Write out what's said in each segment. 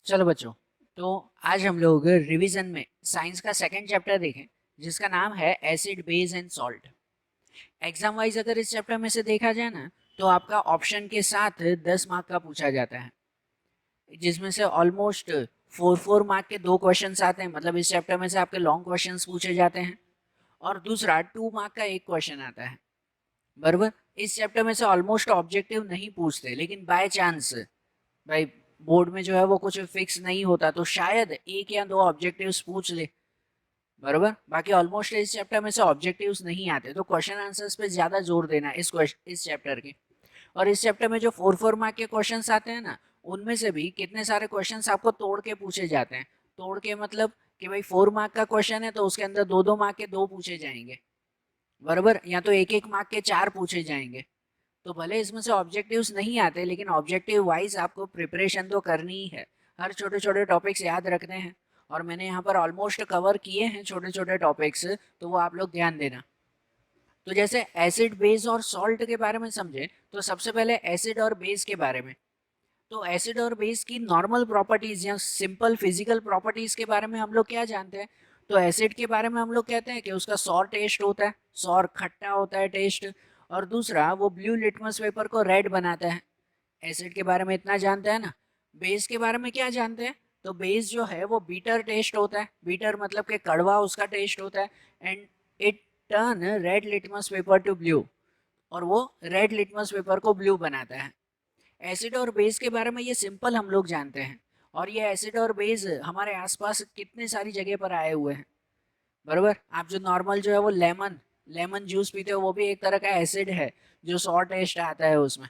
चलो बच्चों, तो आज हम लोग रिवीजन में साइंस का सेकंड चैप्टर देखें जिसका नाम है acid base and salt. Exam wise अगर इस चैप्टर में से देखा जाए ना, तो आपका ऑप्शन के साथ 10 मार्क का पूछा जाता है, जिसमें से ऑलमोस्ट 4 मार्क के 2 क्वेश्चंस आते हैं। मतलब इस चैप्टर में से आपके लॉन्ग क्वेश्चंस पूछे जाते हैं और दूसरा 2 मार्क का एक क्वेश्चन आता है। बराबर, इस चैप्टर में से ऑलमोस्ट ऑब्जेक्टिव नहीं पूछते, लेकिन बाय चांस भाई बोर्ड में जो है वो कुछ फिक्स नहीं होता तो शायद एक या दो ऑब्जेक्टिव्स पूछ ले। बराबर, बाकी ऑलमोस्ट इस चैप्टर में से ऑब्जेक्टिव्स नहीं आते, तो क्वेश्चन आंसर्स पे ज्यादा जोर देना इस चैप्टर के। और इस चैप्टर में जो 4 मार्क के क्वेश्चंस आते हैं ना, उनमें से भी कितने सारे क्वेश्चंस आपको तोड़ के पूछे जाते हैं। तोड़ के मतलब कि भाई 4 मार्क का क्वेश्चन है तो उसके अंदर 2-2 मार्क के 2 पूछे जाएंगे। बराबर, या तो 1-1 मार्क के 4 पूछे जाएंगे। तो भले इसमें से ऑब्जेक्टिव्स नहीं आते, लेकिन ऑब्जेक्टिव वाइज आपको प्रिपरेशन तो करनी ही है। हर छोटे छोटे टॉपिक्स याद रखने हैं और मैंने यहाँ पर ऑलमोस्ट कवर किए हैं छोटे छोटे टॉपिक्स, तो वो आप लोग ध्यान देना। तो जैसे एसिड बेस और सॉल्ट के बारे में समझे, तो सबसे पहले एसिड और बेस के बारे में। तो एसिड और बेस की नॉर्मल प्रॉपर्टीज या सिंपल फिजिकल प्रॉपर्टीज के बारे में हम लोग क्या जानते हैं। तो एसिड के बारे में हम लोग कहते हैं कि उसका सॉर टेस्ट होता है, सॉर खट्टा होता है टेस्ट। और दूसरा, वो ब्लू लिटमस पेपर को रेड बनाता है। एसिड के बारे में इतना जानते हैं ना। बेस के बारे में क्या जानते हैं? तो बेस जो है वो बीटर टेस्ट होता है, बीटर मतलब कि कड़वा उसका टेस्ट होता है। And it turn red litmus paper two blue, और वो रेड लिटमस पेपर को ब्लू बनाता है। एसिड और बेस के बारे में ये सिंपल हम लोग जानते हैं। और ये एसिड और बेस हमारे आसपास कितने सारी जगह पर आए हुए हैं। बराबर, आप जो नॉर्मल जो है वो लेमन लेमन जूस पीते हो, वो भी एक तरह का एसिड है जो सॉर टेस्ट आता है उसमें।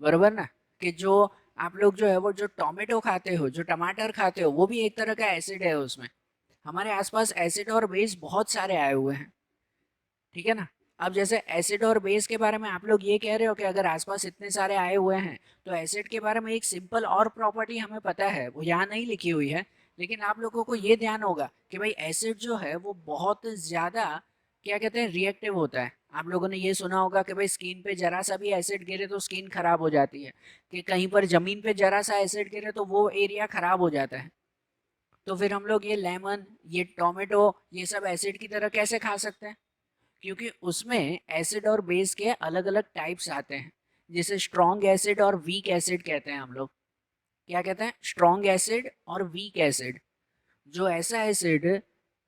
बराबर ना, कि जो आप लोग जो है वो जो टोमेटो खाते हो, जो टमाटर खाते हो, वो भी एक तरह का एसिड है उसमें। हमारे आसपास एसिड और बेस बहुत सारे आए हुए हैं। ठीक है ना। अब जैसे एसिड और बेस के बारे में आप लोग ये कह रहे हो कि अगर आसपास इतने सारे आए हुए हैं, तो एसिड के बारे में एक सिंपल और प्रॉपर्टी हमें पता है, वो यहाँ नहीं लिखी हुई है। लेकिन आप लोगों को ये ध्यान होगा कि भाई एसिड जो है वो बहुत ज्यादा क्या कहते हैं, रिएक्टिव होता है। आप लोगों ने ये सुना होगा कि भाई स्किन पे जरा सा भी एसिड गिरे तो स्किन खराब हो जाती है, कि कहीं पर जमीन पे जरा सा एसिड गिरे तो वो एरिया खराब हो जाता है। तो फिर हम लोग ये लेमन, ये टोमेटो, ये सब एसिड की तरह कैसे खा सकते हैं? क्योंकि उसमें एसिड और बेस के अलग अलग टाइप्स आते हैं, जिसे स्ट्रॉन्ग एसिड और वीक एसिड कहते हैं हम लोग। क्या कहते हैं? स्ट्रॉन्ग एसिड और वीक एसिड। जो ऐसा एसिड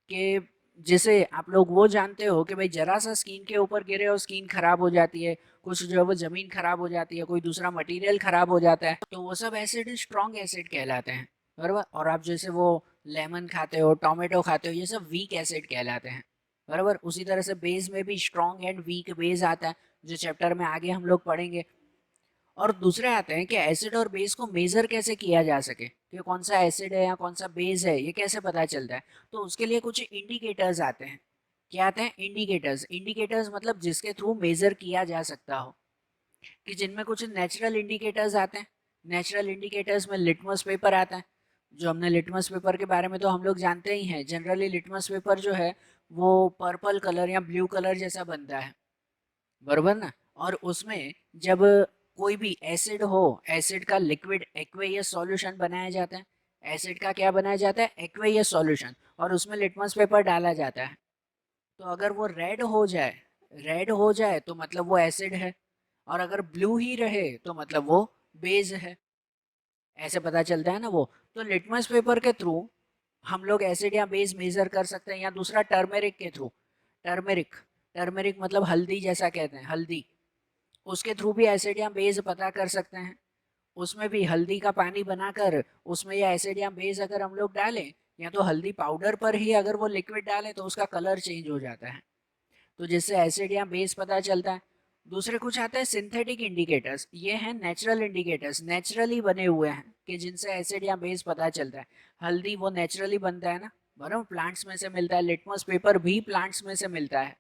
के जिसे आप लोग वो जानते हो कि भाई जरा सा स्किन के ऊपर गिरे और स्किन खराब हो जाती है, कुछ जो है वो जमीन खराब हो जाती है, कोई दूसरा मटेरियल खराब हो जाता है, तो वो सब एसिड स्ट्रॉन्ग एसिड कहलाते हैं। बराबर, और आप जैसे वो लेमन खाते हो, टोमेटो खाते हो, ये सब वीक एसिड कहलाते हैं। बराबर, उसी तरह से बेस में भी स्ट्रॉन्ग एंड वीक बेस आता है, जो चैप्टर में आगे हम लोग पढ़ेंगे। और दूसरे आते हैं कि एसिड और बेस को मेजर कैसे किया जा सके, कि कौन सा एसिड है या कौन सा बेस है, ये कैसे पता चलता है। तो उसके लिए कुछ इंडिकेटर्स आते हैं। क्या आते हैं? इंडिकेटर्स। इंडिकेटर्स मतलब जिसके थ्रू मेजर किया जा सकता हो, कि जिनमें कुछ नेचुरल इंडिकेटर्स आते हैं। नेचुरल इंडिकेटर्स में लिटमस पेपर आता है। जो हमने लिटमस पेपर के बारे में तो हम लोग जानते ही हैं, जनरली लिटमस पेपर जो है वो पर्पल कलर या ब्लू कलर जैसा बनता है। बरोबर ना। और उसमें जब कोई भी एसिड हो, एसिड का लिक्विड एक्वेयस सॉल्यूशन बनाया जाता है। एसिड का क्या बनाया जाता है? एक्वेयस सॉल्यूशन, और उसमें लिटमस पेपर डाला जाता है। तो अगर वो रेड हो जाए तो मतलब वो एसिड है, और अगर ब्लू ही रहे तो मतलब वो बेस है। ऐसे पता चलता है ना वो। तो लिटमस पेपर के थ्रू हम लोग एसिड या बेस मेजर कर सकते हैं, या दूसरा टर्मेरिक के थ्रू। टर्मेरिक, टर्मेरिक मतलब हल्दी जैसा कहते हैं, हल्दी। उसके थ्रू भी एसिड या बेस पता कर सकते हैं। उसमें भी हल्दी का पानी बनाकर उसमें या एसिड या बेस अगर हम लोग डालें, या तो हल्दी पाउडर पर ही अगर वो लिक्विड डालें, तो उसका कलर चेंज हो जाता है। तो जिससे एसिड या बेस पता चलता है। दूसरे कुछ आता है सिंथेटिक इंडिकेटर्स। ये हैं नेचुरल इंडिकेटर्स, नेचुरली बने हुए हैं, कि जिनसे एसिड या बेस पता चलता है। हल्दी वो नेचुरली बनता है ना, बराबर, प्लांट्स में से मिलता है। लिटमस पेपर भी प्लांट्स में से मिलता है।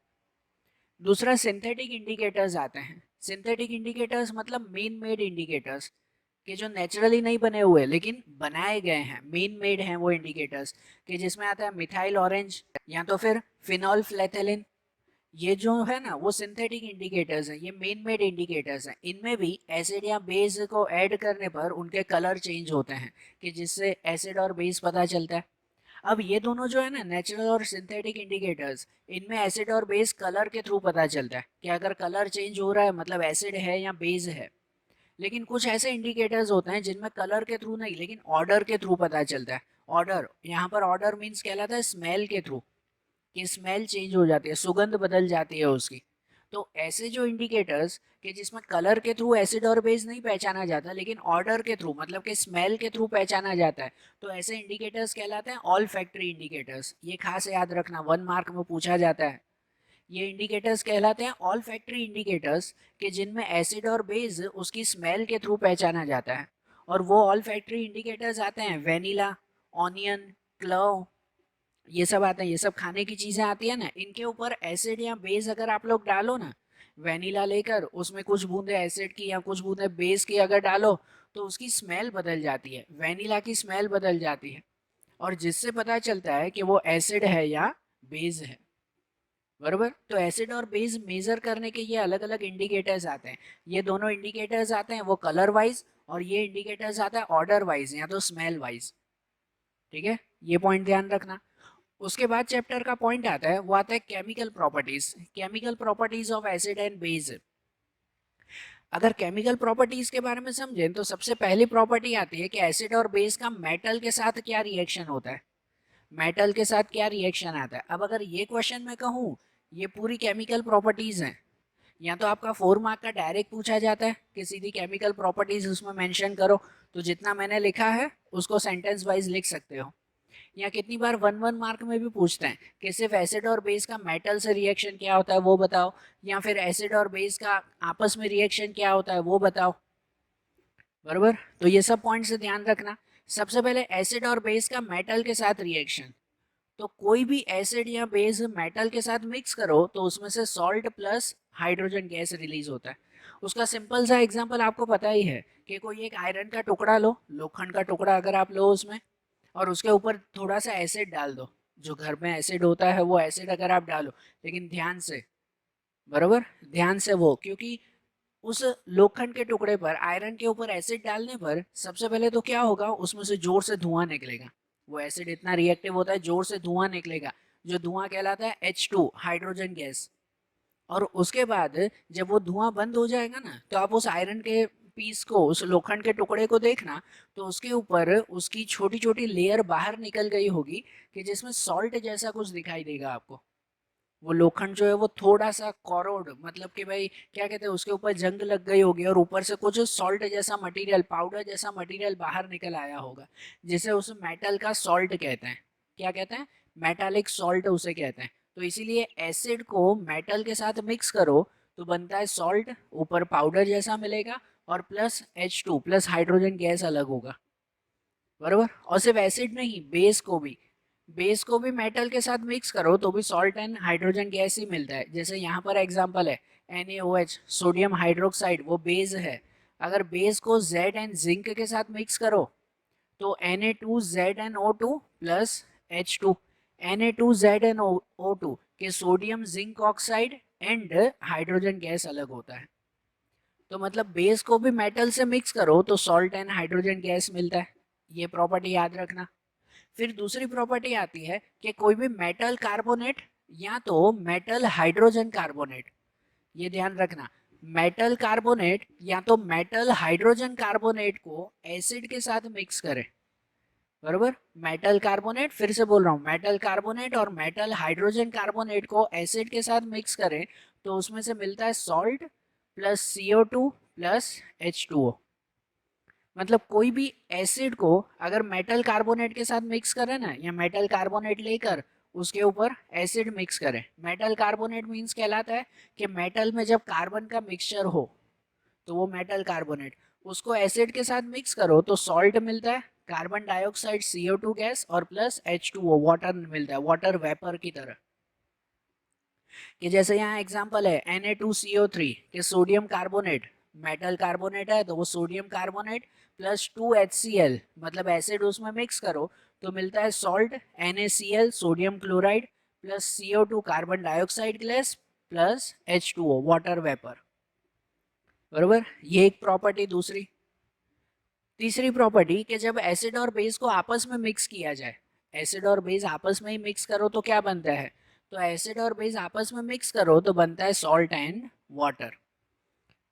दूसरा सिंथेटिक इंडिकेटर्स आते हैं। सिंथेटिक इंडिकेटर्स मतलब मेन मेड इंडिकेटर्स, कि जो नेचुरली नहीं बने हुए लेकिन बनाए गए हैं, मेन मेड हैं वो इंडिकेटर्स। कि जिसमें आता है मिथाइल ऑरेंज, या तो फिर फिनॉल फ्लेथेलिन, ये जो है ना वो सिंथेटिक इंडिकेटर्स हैं, ये मेन मेड इंडिकेटर्स हैं। इनमें भी एसिड या बेस को ऐड करने पर उनके कलर चेंज होते हैं कि जिससे एसिड और बेस पता चलता है। अब ये दोनों जो है ना नेचुरल और सिंथेटिक इंडिकेटर्स, इनमें एसिड और बेस कलर के थ्रू पता चलता है कि अगर कलर चेंज हो रहा है मतलब एसिड है या बेस है। लेकिन कुछ ऐसे इंडिकेटर्स होते हैं जिनमें कलर के थ्रू नहीं लेकिन ऑर्डर के थ्रू पता चलता है। ऑर्डर, यहाँ पर ऑर्डर मीन्स कहलाता है स्मेल के थ्रू, कि स्मेल चेंज हो जाती है, सुगंध बदल जाती है उसकी। तो ऐसे जो इंडिकेटर्स कि जिसमें कलर के थ्रू एसिड और बेस नहीं पहचाना जाता लेकिन ऑर्डर के थ्रू मतलब कि स्मेल के थ्रू पहचाना जाता है, तो ऐसे इंडिकेटर्स कहलाते हैं ऑल फैक्ट्री इंडिकेटर्स। ये खास याद रखना, 1 मार्क में पूछा जाता है। ये इंडिकेटर्स कहलाते हैं ऑल फैक्ट्री इंडिकेटर्स कि जिनमें एसिड और बेस उसकी स्मेल के थ्रू पहचाना जाता है। और वो ऑल फैक्ट्री इंडिकेटर्स आते हैं वेनिला, ऑनियन, क्लव, ये सब आते हैं। ये सब खाने की चीज़ें आती है ना, इनके ऊपर एसिड या बेस अगर आप लोग डालो ना, वेनिला लेकर उसमें कुछ बूंदे एसिड की या कुछ बूंदे बेस की अगर डालो तो उसकी स्मेल बदल जाती है, वेनिला की स्मेल बदल जाती है। और जिससे पता चलता है कि वो एसिड है या बेस है। बरोबर। तो एसिड और बेस मेजर करने के ये अलग अलग इंडिकेटर्स आते हैं। ये दोनों इंडिकेटर्स आते हैं वो कलर वाइज, और ये इंडिकेटर्स आता है ऑर्डर वाइज या तो स्मेल वाइज। ठीक है, ये पॉइंट ध्यान रखना। उसके बाद चैप्टर का पॉइंट आता है, वो आता है chemical properties, chemical properties of acid and base. अगर केमिकल प्रॉपर्टीज के बारे में समझें तो सबसे पहली प्रॉपर्टी आती है कि एसिड और बेस का मेटल के साथ क्या रिएक्शन होता है। मेटल के साथ क्या रिएक्शन आता है। अब अगर ये क्वेश्चन में कहूँ, ये पूरी केमिकल प्रॉपर्टीज हैं, या तो आपका 4 मार्क का डायरेक्ट पूछा जाता है कि सीधी केमिकल प्रॉपर्टीज उसमें मेंशन करो, तो जितना मैंने लिखा है उसको सेंटेंस वाइज लिख सकते हो। या कितनी बार 1 1 मार्क में भी पूछते हैं कि सिर्फ एसिड और बेस का मेटल से रिएक्शन क्या होता है वो बताओ, या फिर एसिड और बेस का आपस में रिएक्शन क्या होता है वो बताओ। बरोबर। तो ये सब पॉइंट से ध्यान रखना। सबसे पहले एसिड और बेस का मेटल के साथ रिएक्शन। तो कोई भी एसिड या बेस मेटल के साथ मिक्स करो तो उसमें से salt plus hydrogen gas release होता है। उसका सिंपल सा एग्जांपल आपको पता ही है कि कोई एक आयरन का टुकड़ा लो, लोखंड का टुकड़ा अगर आप लो उसमें, और उसके ऊपर थोड़ा सा एसिड डाल दो। जो घर में एसिड होता है वो एसिड अगर आप डालो, लेकिन ध्यान से, बरोबर, ध्यान से वो, क्योंकि उस लोखंड के टुकड़े पर आयरन के ऊपर एसिड डालने पर सबसे पहले तो क्या होगा, उसमें से जोर से धुआं निकलेगा। वो एसिड इतना रिएक्टिव होता है, जोर से धुआं निकलेगा, जो धुआं कहलाता है H2, हाइड्रोजन गैस। और उसके बाद जब वो धुआं बंद हो जाएगा ना, तो आप उस आयरन के पीस को, उस लोखंड के टुकड़े को देखना, तो उसके ऊपर उसकी छोटी छोटी लेयर बाहर निकल गई होगी कि जिसमें सॉल्ट जैसा कुछ दिखाई देगा आपको। वो लोखंड जो है वो थोड़ा सा कोरोड, मतलब कि भाई क्या कहते हैं, उसके ऊपर जंग लग गई होगी और ऊपर से कुछ सॉल्ट जैसा मटेरियल, पाउडर जैसा मटेरियल बाहर निकल आया होगा, जिसे उस मेटल का सॉल्ट कहते हैं। क्या कहते हैं? मेटालिक सॉल्ट उसे कहते हैं। तो इसीलिए एसिड को मेटल के साथ मिक्स करो तो बनता है सॉल्ट, ऊपर पाउडर जैसा मिलेगा, और plus H2 plus hydrogen gas अलग होगा। बरोबर। और सिर्फ एसिड नहीं, बेस को भी मेटल के साथ मिक्स करो तो भी सॉल्ट एंड हाइड्रोजन गैस ही मिलता है। जैसे यहाँ पर एग्जांपल है NaOH, सोडियम हाइड्रोक्साइड, वो बेस है। अगर बेस को जेड एंड जिंक के साथ मिक्स करो तो Na2ZnO2 प्लस H2, Na2ZnO2 के sodium zinc oxide and hydrogen gas अलग होता है। तो मतलब बेस को भी मेटल से मिक्स करो तो सॉल्ट एंड हाइड्रोजन गैस मिलता है। ये प्रॉपर्टी याद रखना। फिर दूसरी प्रॉपर्टी आती है कि कोई भी मेटल कार्बोनेट या तो मेटल हाइड्रोजन कार्बोनेट, ये ध्यान रखना, मेटल कार्बोनेट या तो मेटल हाइड्रोजन कार्बोनेट को एसिड के साथ मिक्स करें। बरोबर। मेटल कार्बोनेट, फिर से बोल रहा हूँ, मेटल कार्बोनेट और मेटल हाइड्रोजन कार्बोनेट को एसिड के साथ मिक्स करें तो उसमें से मिलता है salt plus CO2 plus H2O। मतलब कोई भी एसिड को अगर मेटल कार्बोनेट के साथ मिक्स करें ना, या मेटल कार्बोनेट लेकर उसके ऊपर एसिड मिक्स करें, मेटल कार्बोनेट मीन्स कहलाता है कि मेटल में जब कार्बन का मिक्सचर हो तो वो मेटल कार्बोनेट, उसको एसिड के साथ मिक्स करो तो सॉल्ट मिलता है, कार्बन डाइऑक्साइड, CO2 गैस, और प्लस H2O, वाटर मिलता है, वाटर वेपर की तरह। कि जैसे यहाँ एग्जांपल है Na2CO3 के सोडियम कार्बोनेट, मेटल कार्बोनेट है तो वो सोडियम कार्बोनेट प्लस 2HCl, मतलब एसिड उसमें मिक्स करो तो मिलता है salt NaCl, sodium chloride, plus CO2, carbon dioxide gas, plus H2O, water vapour. बरोबर, ये एक प्रॉपर्टी। दूसरी, तीसरी प्रॉपर्टी कि जब एसिड और बेस को आपस में मिक्स किया जाए, एसिड और बेस आपस में ही मिक्स करो तो क्या बनता है, तो एसिड और बेस आपस में मिक्स करो तो बनता है सॉल्ट एंड वाटर।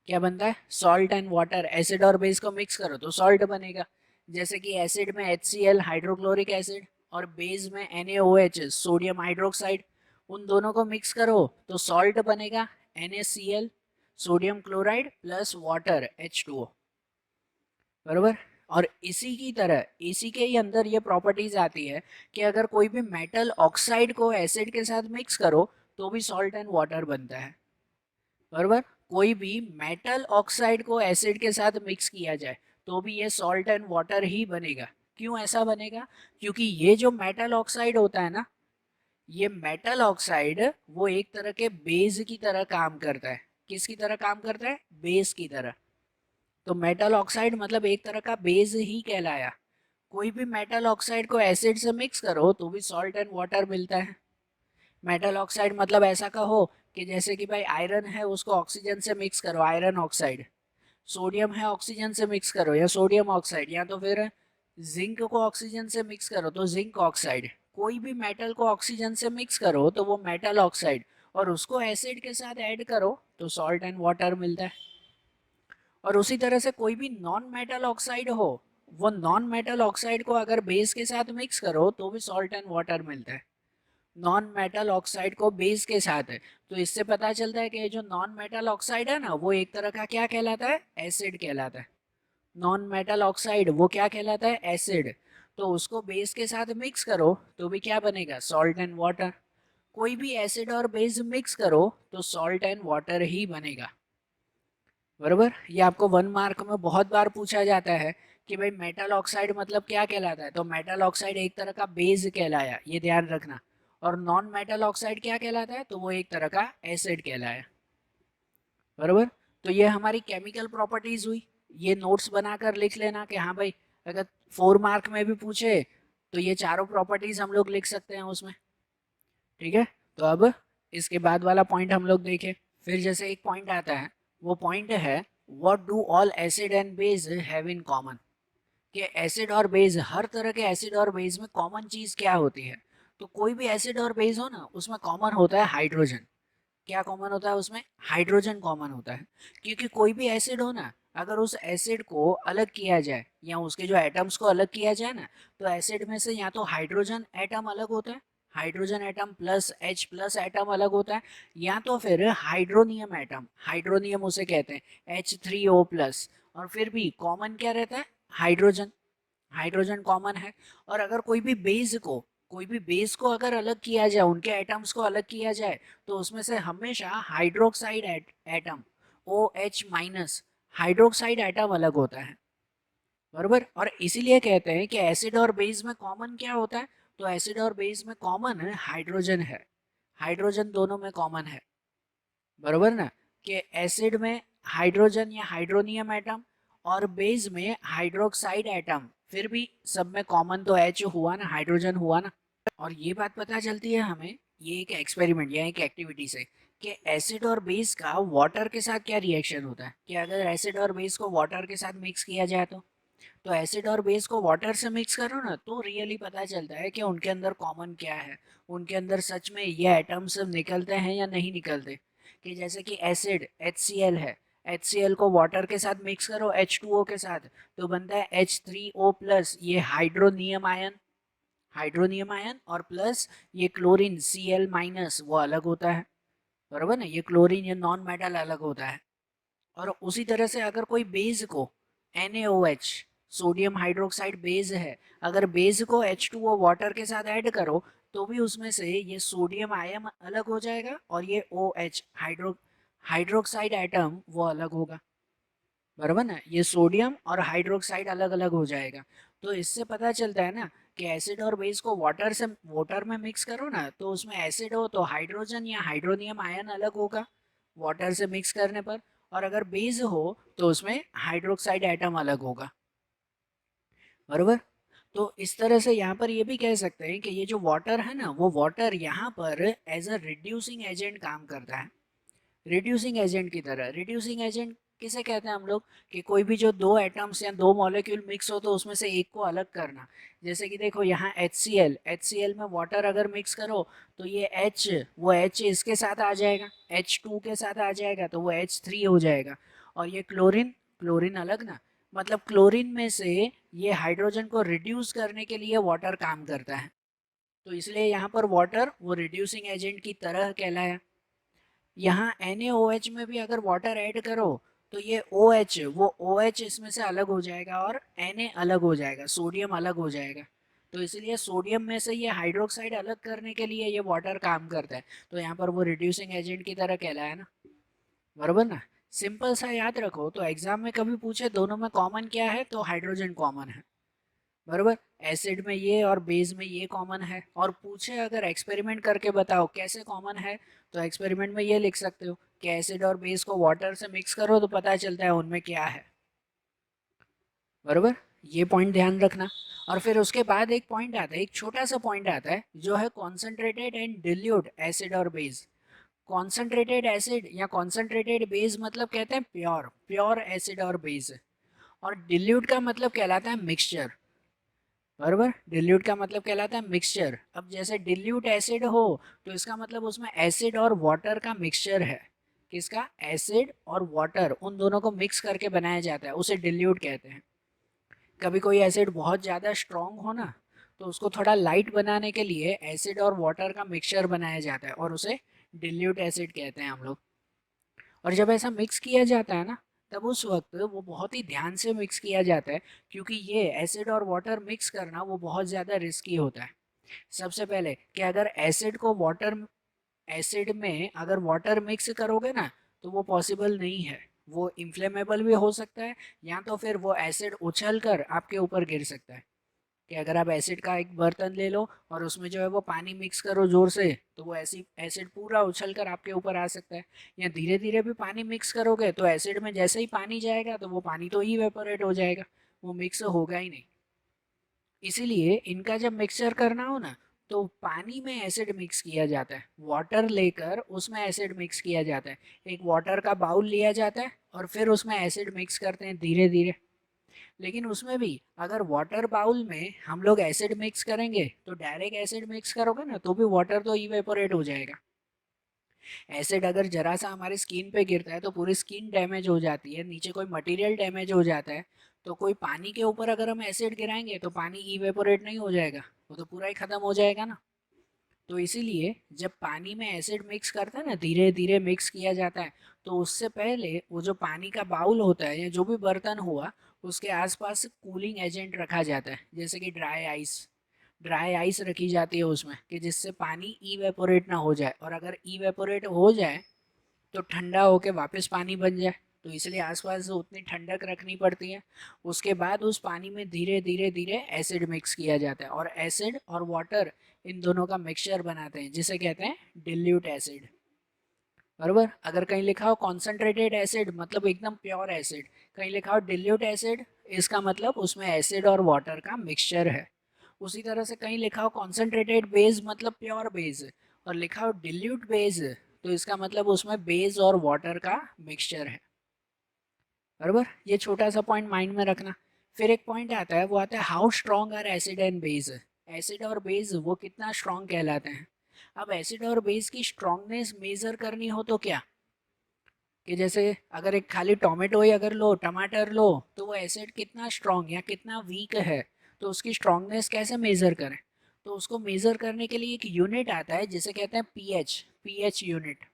क्या बनता है, सॉल्ट एंड वाटर। एसिड और बेस को मिक्स करो तो सॉल्ट बनेगा, जैसे कि एसिड में HCl हाइड्रोक्लोरिक एसिड और बेस में NaOH सोडियम हाइड्रोक्साइड, उन दोनों को मिक्स करो तो सॉल्ट बनेगा NaCl sodium chloride plus water H2O। बरोबर। और इसी की तरह, इसी के ही अंदर ये प्रॉपर्टीज आती है कि अगर कोई भी मेटल ऑक्साइड को एसिड के साथ मिक्स करो तो भी सॉल्ट एंड वाटर बनता है। बरोबर, कोई भी मेटल ऑक्साइड को एसिड के साथ मिक्स किया जाए तो भी ये सॉल्ट एंड वाटर ही बनेगा। क्यों ऐसा बनेगा, क्योंकि ये जो मेटल ऑक्साइड होता है ना, ये मेटल ऑक्साइड वो एक तरह के बेस की तरह काम करता है। किसकी तरह काम करता है, बेस की तरह। तो मेटल ऑक्साइड मतलब एक तरह का बेस ही कहलाया। कोई भी मेटल ऑक्साइड को एसिड से मिक्स करो तो भी सॉल्ट एंड वाटर मिलता है। मेटल ऑक्साइड मतलब ऐसा कहो कि जैसे कि भाई आयरन है, उसको ऑक्सीजन से मिक्स करो, आयरन ऑक्साइड। सोडियम है, ऑक्सीजन से मिक्स करो, या सोडियम ऑक्साइड। या तो फिर जिंक को ऑक्सीजन से मिक्स करो तो जिंक ऑक्साइड। कोई भी मेटल को ऑक्सीजन से मिक्स करो तो वो मेटल ऑक्साइड, और उसको एसिड के साथ ऐड करो तो सॉल्ट एंड वाटर मिलता है। और उसी तरह से कोई भी नॉन मेटल ऑक्साइड हो, वो नॉन मेटल ऑक्साइड को अगर बेस के साथ मिक्स करो तो भी सॉल्ट एंड वाटर मिलता है। नॉन मेटल ऑक्साइड को बेस के साथ है, तो इससे पता चलता है कि जो नॉन मेटल ऑक्साइड है ना, वो एक तरह का क्या कहलाता है, एसिड कहलाता है। नॉन मेटल ऑक्साइड वो क्या कहलाता है, एसिड। तो उसको बेस के साथ मिक्स करो तो भी क्या बनेगा, सॉल्ट एंड वाटर। कोई भी एसिड और बेस मिक्स करो तो सॉल्ट एंड वाटर ही बनेगा। बरोबर, ये आपको 1 मार्क में बहुत बार पूछा जाता है कि भाई मेटल ऑक्साइड मतलब क्या कहलाता है, तो मेटल ऑक्साइड एक तरह का बेस कहलाया, ये ध्यान रखना। और नॉन मेटल ऑक्साइड क्या कहलाता है, तो वो एक तरह का एसिड कहलाया। बरोबर, तो ये हमारी केमिकल प्रॉपर्टीज हुई। ये नोट्स बनाकर लिख लेना कि हाँ भाई, अगर 4 मार्क में भी पूछे तो ये चारों प्रॉपर्टीज हम लोग लिख सकते हैं उसमें। ठीक है, तो अब इसके बाद वाला पॉइंट हम लोग देखें। फिर जैसे एक पॉइंट आता है, वो पॉइंट है what do all acid and base have in common. कि एसिड और बेस, हर तरह के एसिड और बेस में कॉमन चीज क्या होती है। तो कोई भी एसिड और बेस हो ना, उसमें कॉमन होता है हाइड्रोजन। क्या कॉमन होता है उसमें, हाइड्रोजन कॉमन होता है। क्योंकि कोई भी एसिड हो ना, अगर उस एसिड को अलग किया जाए या उसके जो एटम्स को अलग किया जाए ना, तो एसिड में से या तो हाइड्रोजन एटम अलग होता है, hydrogen atom plus H plus atom अलग होता है, या तो फिर हाइड्रोनियम एटम, हाइड्रोनियम उसे कहते हैं H3O प्लस। और फिर भी कॉमन क्या रहता है, हाइड्रोजन। हाइड्रोजन कॉमन है। और अगर कोई भी बेस को, कोई भी बेस को अगर अलग किया जाए, उनके एटम्स को अलग किया जाए, तो उसमें से हमेशा hydroxide atom OH minus, hydroxide atom अलग होता है। बरोबर, और इसीलिए कहते हैं कि एसिड और बेस में कॉमन क्या होता है, तो एसिड और बेस में कॉमन है हाइड्रोजन है। हाइड्रोजन दोनों में कॉमन है। बरोबर ना, कि एसिड में हाइड्रोजन या हाइड्रोनियम एटम, और बेस में हाइड्रोक्साइड एटम। फिर भी सब में कॉमन तो H हुआ ना, हाइड्रोजन हुआ ना। और ये बात पता चलती है हमें, ये एक एक्सपेरिमेंट या एक एक्टिविटी से, कि एसिड और बेस का वाटर के साथ क्या रिएक्शन होता है। कि अगर एसिड और बेस को वाटर के साथ मिक्स किया जाए तो एसिड और बेस को वाटर से मिक्स करो ना, तो रियली पता चलता है कि उनके अंदर कॉमन क्या है। उनके अंदर सच में ये एटम्स निकलते हैं या नहीं निकलते। कि जैसे कि एसिड HCl है, HCl को वाटर के साथ मिक्स करो H2O के साथ, तो बनता है H3O प्लस, ये हाइड्रोनियम आयन, हाइड्रोनियम आयन, और प्लस ये क्लोरीन Cl माइनस, वो अलग होता है। बरोबर ना, ये क्लोरीन, ये नॉन मेटल अलग होता है। और उसी तरह से अगर कोई बेस को NaOH, सोडियम हाइड्रोक्साइड बेस है, अगर बेस को H2O वाटर के साथ ऐड करो तो भी उसमें से ये सोडियम आयन अलग हो जाएगा, और ये OH हाइड्रोक्साइड एटम वो अलग होगा। बराबर ना, ये सोडियम और हाइड्रोक्साइड अलग अलग हो जाएगा। तो इससे पता चलता है ना कि एसिड और बेस को वाटर में मिक्स करो ना, तो उसमें एसिड हो तो हाइड्रोजन या हाइड्रोनियम आयन अलग होगा वाटर से मिक्स करने पर, और अगर बेस हो तो उसमें हाइड्रोक्साइड एटम अलग होगा। बरोबर, तो इस तरह से यहाँ पर ये भी कह सकते हैं कि ये जो वाटर है ना, वो वाटर यहाँ पर एज अ रिड्यूसिंग एजेंट काम करता है। रिड्यूसिंग एजेंट की तरह। रिड्यूसिंग एजेंट किसे कहते हैं हम लोग, कि कोई भी जो दो एटम्स या दो मॉलिक्यूल मिक्स हो तो उसमें से एक को अलग करना। जैसे कि देखो यहाँ HCl में वाटर अगर मिक्स करो तो ये H, वो H इसके साथ आ जाएगा, H2 के साथ आ जाएगा तो वो H3 हो जाएगा। और ये क्लोरीन, क्लोरीन अलग ना, मतलब क्लोरीन में से ये हाइड्रोजन को रिड्यूस करने के लिए वाटर काम करता है, तो इसलिए यहाँ पर वाटर वो रिड्यूसिंग एजेंट की तरह कहलाया। यहाँ NaOH में भी अगर वाटर ऐड करो तो ये OH, वो OH इसमें से अलग हो जाएगा और Na अलग हो जाएगा, सोडियम अलग हो जाएगा। तो इसलिए सोडियम में से ये हाइड्रोक्साइड अलग करने के लिए ये वाटर काम करता है, तो यहाँ पर वो रिड्यूसिंग एजेंट की तरह कहलाया ना, बराबर ना। सिंपल सा याद रखो, तो एग्जाम में कभी पूछे दोनों में कॉमन क्या है तो हाइड्रोजन कॉमन है, बराबर। एसिड में ये और बेस में ये कॉमन है, और पूछे अगर एक्सपेरिमेंट करके बताओ कैसे कॉमन है, तो एक्सपेरिमेंट में ये लिख सकते हो कि एसिड और बेस को वाटर से मिक्स करो तो पता चलता है उनमें क्या है, बराबर। ये पॉइंट ध्यान रखना। और फिर उसके बाद एक पॉइंट आता है, एक छोटा सा पॉइंट आता है जो है कॉन्सेंट्रेटेड एंड डिल्यूट एसिड और बेस। कॉन्सेंट्रेटेड एसिड या कॉन्सेंट्रेटेड बेस मतलब कहते हैं प्योर, प्योर एसिड और बेस। और डिल्यूट का मतलब कहलाता है मिक्सचर, बराबर। डिल्यूट का मतलब कहलाता है मिक्सचर। अब जैसे डिल्यूट एसिड हो तो इसका मतलब उसमें एसिड और वाटर का मिक्सचर है। किसका, एसिड और वाटर, उन दोनों को मिक्स करके बनाया जाता है, उसे डिल्यूट कहते हैं। कभी कोई एसिड बहुत ज़्यादा स्ट्रॉन्ग हो ना, तो उसको थोड़ा लाइट बनाने के लिए एसिड और वाटर का मिक्सचर बनाया जाता है और उसे डिल्यूट एसिड कहते हैं हम लोग। और जब ऐसा मिक्स किया जाता है ना, तब उस वक्त वो बहुत ही ध्यान से मिक्स किया जाता है, क्योंकि ये एसिड और वाटर मिक्स करना वो बहुत ज़्यादा रिस्की होता है। सबसे पहले कि अगर एसिड को वाटर, एसिड में अगर वाटर मिक्स करोगे ना तो वो पॉसिबल नहीं है, वो इन्फ्लेमेबल भी हो सकता है, या तो फिर वो एसिड उछल कर आपके ऊपर गिर सकता है। कि अगर आप एसिड का एक बर्तन ले लो और उसमें जो है वो पानी मिक्स करो ज़ोर से, तो वो ऐसी एसिड पूरा उछल कर आपके ऊपर आ सकता है। या धीरे धीरे भी पानी मिक्स करोगे तो एसिड में जैसे ही पानी जाएगा तो वो पानी तो इवेपोरेट हो जाएगा, वो मिक्स होगा ही नहीं। इसीलिए इनका जब मिक्सचर करना हो ना, तो पानी में एसिड मिक्स किया जाता है, वाटर लेकर उसमें एसिड मिक्स किया जाता है। एक वाटर का बाउल लिया जाता है और फिर उसमें एसिड मिक्स करते हैं धीरे धीरे। लेकिन उसमें भी अगर वाटर बाउल में हम लोग एसिड मिक्स करेंगे तो डायरेक्ट एसिड मिक्स करोगे ना तो भी वाटर तो इवेपोरेट हो जाएगा। एसिड अगर जरा सा हमारी स्किन पे गिरता है तो पूरी स्किन डैमेज हो जाती है, नीचे कोई मटेरियल डैमेज हो जाता है। तो कोई पानी के ऊपर अगर हम एसिड गिराएंगे तो पानी इवेपोरेट नहीं हो जाएगा, वो तो पूरा ही खत्म हो जाएगा ना। तो इसीलिए जब पानी में एसिड मिक्स करते हैं ना, धीरे धीरे मिक्स किया जाता है, तो उससे पहले वो जो पानी का बाउल होता है या जो भी बर्तन हुआ, उसके आसपास कूलिंग एजेंट रखा जाता है, जैसे कि ड्राई आइस। ड्राई आइस रखी जाती है उसमें कि जिससे पानी इवेपोरेट ना हो जाए, और अगर इवेपोरेट हो जाए तो ठंडा होके वापस पानी बन जाए, तो इसलिए आसपास उतनी ठंडक रखनी पड़ती है। उसके बाद उस पानी में धीरे धीरे धीरे एसिड मिक्स किया जाता है, और एसिड और वाटर इन दोनों का मिक्सचर बनाते हैं जिसे कहते हैं डिल्यूट एसिड, बराबर। अगर कहीं लिखा हो कॉन्सेंट्रेटेड एसिड मतलब एकदम प्योर एसिड, कहीं लिखा हो डिल्यूट एसिड, इसका मतलब उसमें एसिड और वाटर का मिक्सचर है। उसी तरह से कहीं लिखा हो कॉन्सेंट्रेटेड बेस मतलब प्योर बेस, और लिखा हो डिल्यूट बेस, तो इसका मतलब उसमें बेस और वाटर का मिक्सचर है, बराबर। ये छोटा सा पॉइंट माइंड में रखना। फिर एक पॉइंट आता है, वो आता है how strong are acid and base. Acid और बेस वो कितना स्ट्रॉन्ग कहलाते हैं। अब एसिड और बेस की स्ट्रॉन्गनेस मेजर करनी हो तो क्या, कि जैसे अगर एक खाली टोमेटो ही अगर लो, टमाटर लो, तो वो एसिड कितना स्ट्रॉन्ग या कितना वीक है, तो उसकी स्ट्रॉन्गनेस कैसे मेजर करें। तो उसको मेजर करने के लिए एक यूनिट आता है जिसे कहते हैं पीएच, पीएच यूनिट।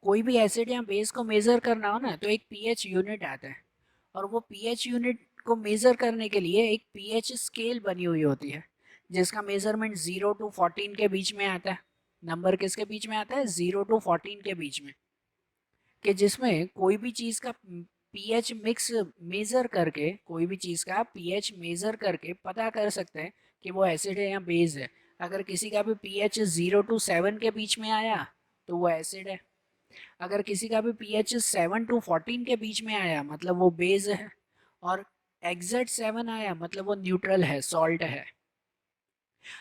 कोई भी एसिड या बेस को मेजर करना हो ना तो एक पीएच यूनिट आता है, और वो पीएच यूनिट को मेजर करने के लिए एक पीएच स्केल बनी हुई होती है, जिसका मेजरमेंट 0 to 14 के बीच में आता है। नंबर किसके बीच में आता है, 0 to 14 के बीच में। कि जिसमें कोई भी चीज़ का पीएच मिक्स मेज़र करके, कोई भी चीज़ का पीएच मेज़र करके पता कर सकते हैं कि वो एसिड है या बेस है। अगर किसी का भी पीएच 0 to 7 के बीच में आया तो वो एसिड है। अगर किसी का भी पीएच 7 to 14 के बीच में आया मतलब वो बेस है। और एग्जैक्ट 7 आया मतलब वो न्यूट्रल है, सॉल्ट है।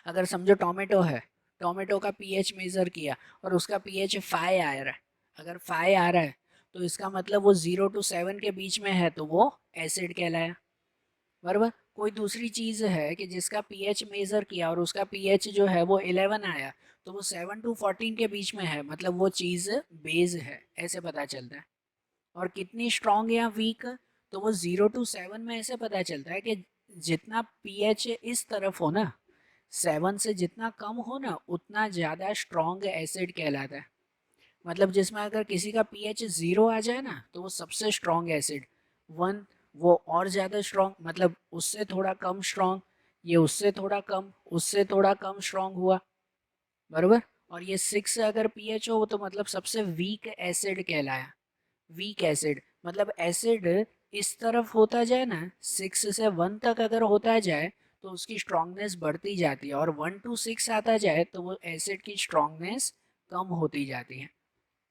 अगर समझो टोमेटो है, टोमेटो का पीएच मेज़र किया और उसका पीएच 5 आ रहा है, अगर 5 आ रहा है तो इसका मतलब वो 0 to 7 के बीच में है, तो वो एसिड कहलाया। बराबर। कोई दूसरी चीज़ है कि जिसका पीएच मेज़र किया और उसका पीएच जो है वो 11 आया, तो वो 7 to 14 के बीच में है, मतलब वो चीज़ बेस है, ऐसे पता चलता है। और कितनी स्ट्रॉन्ग या वीक, तो वो 0 to 7 में ऐसे पता चलता है कि जितना पीएच इस तरफ हो ना, 7 से जितना कम हो ना, उतना ज़्यादा स्ट्रॉन्ग एसिड कहलाता है। मतलब जिसमें अगर किसी का पीएच 0 आ जाए ना, तो वो सबसे स्ट्रॉन्ग एसिड। 1 वो और ज़्यादा स्ट्रॉन्ग, मतलब उससे थोड़ा कम स्ट्रॉन्ग, ये उससे थोड़ा कम, उससे थोड़ा कम स्ट्रॉन्ग हुआ। बराबर। और ये 6 अगर पीएच हो तो मतलब सबसे वीक एसिड कहलाया। वीक एसिड मतलब एसिड इस तरफ होता जाए ना, 6 से 1 तक अगर होता जाए तो उसकी स्ट्रॉन्गनेस बढ़ती जाती है, और 1 to 6 आता जाए तो वो एसिड की स्ट्रॉन्गनेस कम होती जाती है।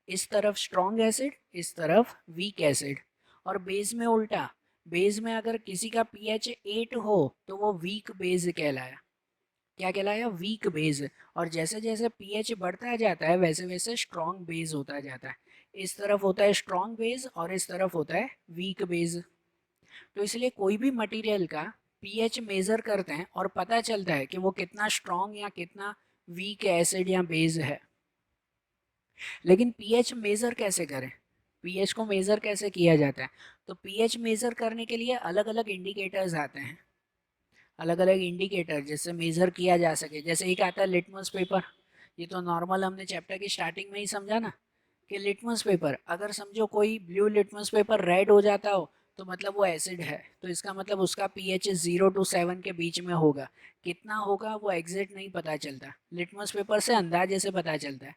इस तरफ स्ट्रॉन्ग एसिड, इस तरफ वीक एसिड। और बेस में उल्टा, बेस में अगर किसी का पीएच 8 हो तो वो वीक बेस कहलाया। क्या कहलाया? Weak base. और जैसे जैसे पीएच बढ़ता जाता है वैसे वैसे स्ट्रॉन्ग बेस होता जाता है। इस तरफ होता है स्ट्रॉन्ग बेस और इस तरफ होता है वीक बेस। तो इसलिए कोई भी मटेरियल का पीएच मेजर करते हैं और पता चलता है कि वो कितना स्ट्रॉन्ग या कितना वीक एसिड या बेस है। लेकिन पीएच मेज़र कैसे करें? पीएच को मेज़र कैसे किया जाता है? तो पीएच मेज़र करने के लिए अलग अलग इंडिकेटर्स आते हैं, अलग अलग इंडिकेटर जिससे मेज़र किया जा सके। जैसे एक आता है लिटमस पेपर, ये तो नॉर्मल हमने चैप्टर की स्टार्टिंग में ही समझा ना, कि लिटमस पेपर, अगर समझो कोई ब्लू लिटमस पेपर रेड हो जाता हो तो मतलब वो एसिड है, तो इसका मतलब उसका पीएच 0 to 7 के बीच में होगा। कितना होगा वो एग्जैक्ट नहीं पता चलता, लिटमस पेपर से अंदाजे से पता चलता है।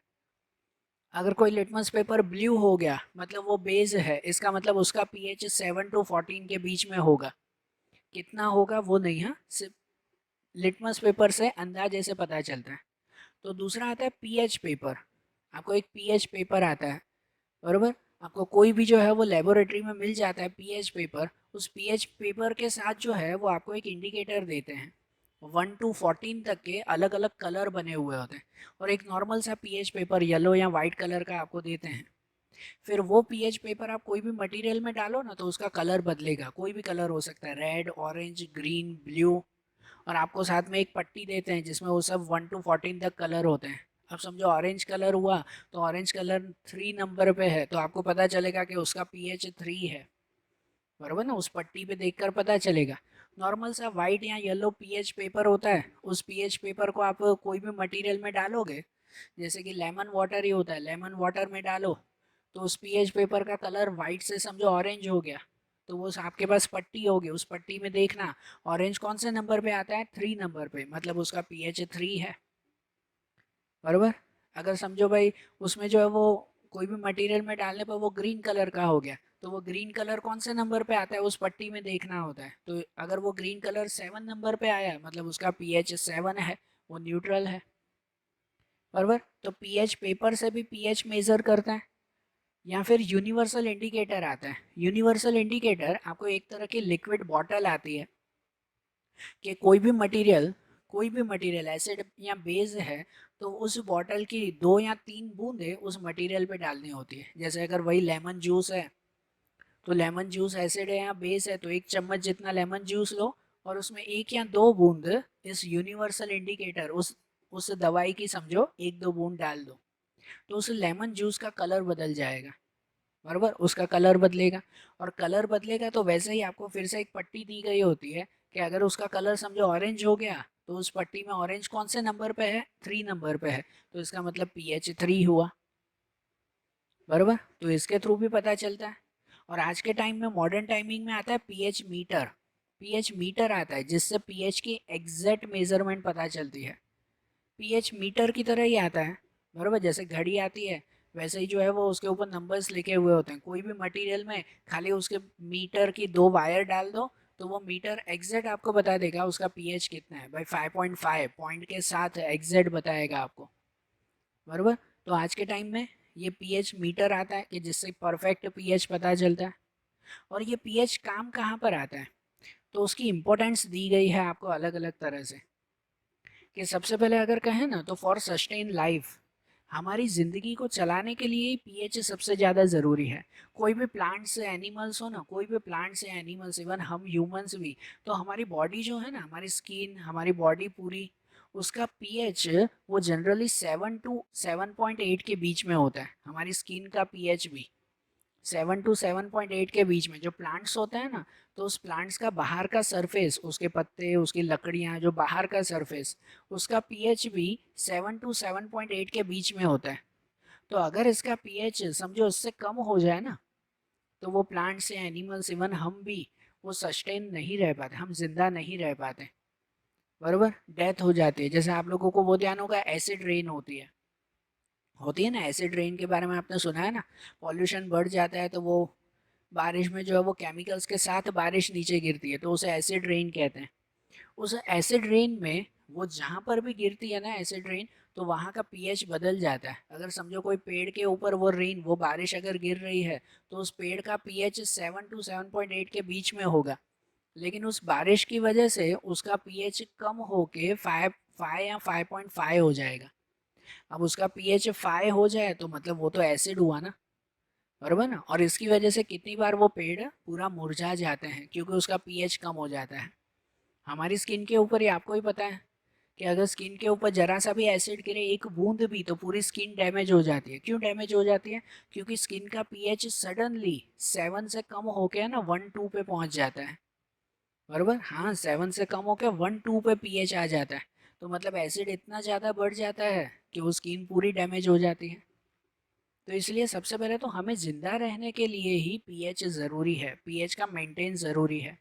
अगर कोई लिटमस पेपर ब्लू हो गया मतलब वो बेस है, इसका मतलब उसका पीएच 7 to 14 के बीच में होगा। कितना होगा वो नहीं, हाँ, सिर्फ लिटमस पेपर से अंदाजे से पता चलता है। तो दूसरा आता है पीएच पेपर। आपको एक पीएच पेपर आता है, बरोबर। आपको कोई भी जो है वो लेबोरेटरी में मिल जाता है पीएच पेपर। उस पीएच पेपर के साथ जो है वो आपको एक इंडिकेटर देते हैं। 1 to 14 तक के अलग अलग कलर बने हुए होते हैं, और एक नॉर्मल सा पीएच पेपर येलो या वाइट कलर का आपको देते हैं। फिर वो पीएच पेपर आप कोई भी मटेरियल में डालो ना तो उसका कलर बदलेगा, कोई भी कलर हो सकता है, रेड, ऑरेंज, ग्रीन, ब्लू। और आपको साथ में एक पट्टी देते हैं जिसमें वो सब 1 to 14 तक कलर होते हैं। अब समझो ऑरेंज कलर हुआ, तो ऑरेंज कलर 3 नंबर पे है, तो आपको पता चलेगा कि उसका पीएच 3 है। बराबर ना, उस पट्टी पे देखकर पता चलेगा। नॉर्मल सा वाइट या येलो पीएच पेपर होता है, उस पीएच पेपर को आप कोई भी मटेरियल में डालोगे, जैसे कि लेमन वाटर ही होता है, लेमन वाटर में डालो तो उस पीएच पेपर का कलर वाइट से समझो ऑरेंज हो गया। तो वो आपके पास पट्टी होगी, उस पट्टी में देखना ऑरेंज कौन से नंबर पे आता है, 3 नंबर पे, मतलब उसका पीएच 3 है। बराबर। अगर समझो भाई उसमें जो है वो कोई भी मटेरियल में डालने पर वो ग्रीन कलर का हो गया, तो वो ग्रीन कलर कौन से नंबर पे आता है उस पट्टी में देखना होता है। तो अगर वो ग्रीन कलर 7 नंबर पे आया मतलब उसका पीएच 7 है, वो न्यूट्रल है। बराबर। तो पीएच पेपर से भी पीएच मेजर करता है। या फिर यूनिवर्सल इंडिकेटर आता है। यूनिवर्सल इंडिकेटर आपको एक तरह की लिक्विड बॉटल आती है कि कोई भी मटेरियल एसिड या बेस है, तो उस बॉटल की 2 या 3 बूंदें उस मटेरियल पे डालनी होती है। जैसे अगर वही लेमन जूस है, तो लेमन जूस एसिड है या बेस है, तो 1 चम्मच जितना लेमन जूस लो और उसमें 1 या 2 बूंद इस यूनिवर्सल इंडिकेटर, उस दवाई की समझो 1-2 बूंद डाल दो, तो उस लेमन जूस का कलर बदल जाएगा। बराबर, उसका कलर बदलेगा। और कलर बदलेगा तो वैसे ही आपको फिर से एक पट्टी दी गई होती है कि अगर उसका कलर समझो ऑरेंज हो गया, तो उस पट्टी में ऑरेंज कौन से नंबर पे है, 3 नंबर पे है, तो इसका मतलब पीएच 3 हुआ। बराबर। तो इसके थ्रू भी पता चलता है। और आज के टाइम में मॉडर्न टाइमिंग में आता है पीएच मीटर। पीएच मीटर आता है जिससे पीएच की एग्जैक्ट मेजरमेंट पता चलती है। पीएच मीटर की तरह ही आता है। बराबर, जैसे घड़ी आती है वैसे ही जो है वो उसके ऊपर नंबर्स लिखे हुए होते हैं। कोई भी मटेरियल में खाली उसके मीटर की 2 वायर डाल दो तो वो मीटर एग्जैक्ट आपको बता देगा उसका पीएच कितना है भाई। 5.5 पॉइंट के साथ एग्जैक्ट बताएगा आपको। बराबर। तो आज के टाइम में ये पीएच मीटर आता है कि जिससे परफेक्ट पीएच पता चलता है। और ये पीएच काम कहाँ पर आता है, तो उसकी इम्पोर्टेंस दी गई है आपको अलग अलग तरह से। कि सबसे पहले अगर कहें ना तो फॉर सस्टेन लाइफ, हमारी ज़िंदगी को चलाने के लिए पीएच सबसे ज़्यादा ज़रूरी है। कोई भी प्लांट्स एनिमल्स हो ना, कोई भी प्लांट्स या एनिमल्स, इवन हम ह्यूमंस भी, तो हमारी बॉडी जो है ना, हमारी स्किन, हमारी बॉडी पूरी, उसका पीएच वो जनरली 7 टू 7.8 के बीच में होता है। हमारी स्किन का पीएच भी 7 टू 7.8 के बीच में। जो प्लांट्स होते हैं ना, तो उस प्लांट्स का बाहर का सरफेस, उसके पत्ते, उसकी लकड़ियाँ, जो बाहर का सरफेस, उसका पीएच भी 7 टू 7.8 के बीच में होता है। तो अगर इसका पीएच समझो उससे कम हो जाए ना, तो वो प्लांट्स या एनिमल्स, इवन हम भी, वो सस्टेन नहीं रह पाते, हम जिंदा नहीं रह पाते, बरोबर, डेथ हो जाती है। जैसे आप लोगों को वो ध्यान होगा, एसिड रेन होती है ना, एसिड रेन के बारे में आपने सुना है ना। पॉल्यूशन बढ़ जाता है तो वो बारिश में जो है वो केमिकल्स के साथ बारिश नीचे गिरती है, तो उसे एसिड रेन कहते हैं। उस एसिड रेन में वो जहाँ पर भी गिरती है ना एसिड रेन, तो वहाँ का पीएच बदल जाता है। अगर समझो कोई पेड़ के ऊपर वो रेन, वो बारिश अगर गिर रही है, तो उस पेड़ का पीएच 7 टू 7.8 के बीच में होगा। लेकिन उस बारिश की वजह से उसका पीएच कम होके 5 या 5.5 हो जाएगा। अब उसका पीएच 5 हो जाए तो मतलब वो तो एसिड हुआ ना, बराबर ना। और इसकी वजह से कितनी बार वो पेड़ पूरा मुरझा जाते हैं, क्योंकि उसका पीएच कम हो जाता है। हमारी स्किन के ऊपर ही आपको ही पता है कि अगर स्किन के ऊपर जरा सा भी एसिड गिरे, एक बूंद भी, तो पूरी स्किन डैमेज हो जाती है। क्यों डैमेज हो जाती है? क्योंकि स्किन का पीएच सडनली 7 से कम होके ना 1-2 पे पहुंच जाता है, बराबर। हाँ, 7 से कम होके 1-2 पे पीएच आ जाता है। तो मतलब एसिड इतना ज़्यादा बढ़ जाता है कि वो स्किन पूरी डैमेज हो जाती है। तो इसलिए सबसे पहले तो हमें ज़िंदा रहने के लिए ही पीएच ज़रूरी है, पीएच का मेंटेन ज़रूरी है।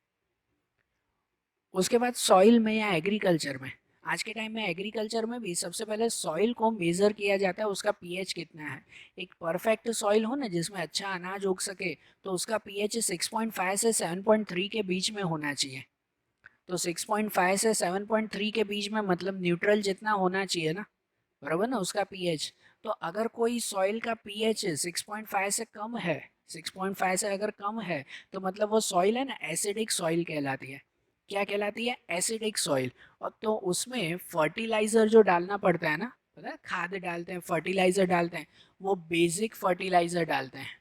उसके बाद सॉइल में या एग्रीकल्चर में, आज के टाइम में एग्रीकल्चर में भी सबसे पहले सॉइल को मेज़र किया जाता है, उसका पीएच कितना है। एक परफेक्ट सॉइल हो ना, जिसमें अच्छा अनाज उग सके, तो उसका पीएच 6.5 से 7.3 के बीच में होना चाहिए। तो 6.5 से 7.3 के बीच में मतलब न्यूट्रल जितना होना चाहिए ना, बराबर ना, उसका पीएच। तो अगर कोई सॉइल का पीएच 6.5 से कम है, 6.5 से अगर कम है, तो मतलब वो सॉइल है ना, एसिडिक सॉइल कहलाती है। क्या कहलाती है? Acidic soil. और तो उसमें फर्टिलाइजर जो डालना पड़ता है ना, पता है, खाद डालते हैं, फर्टिलाइजर डालते हैं, वो बेसिक फर्टिलाइजर डालते हैं।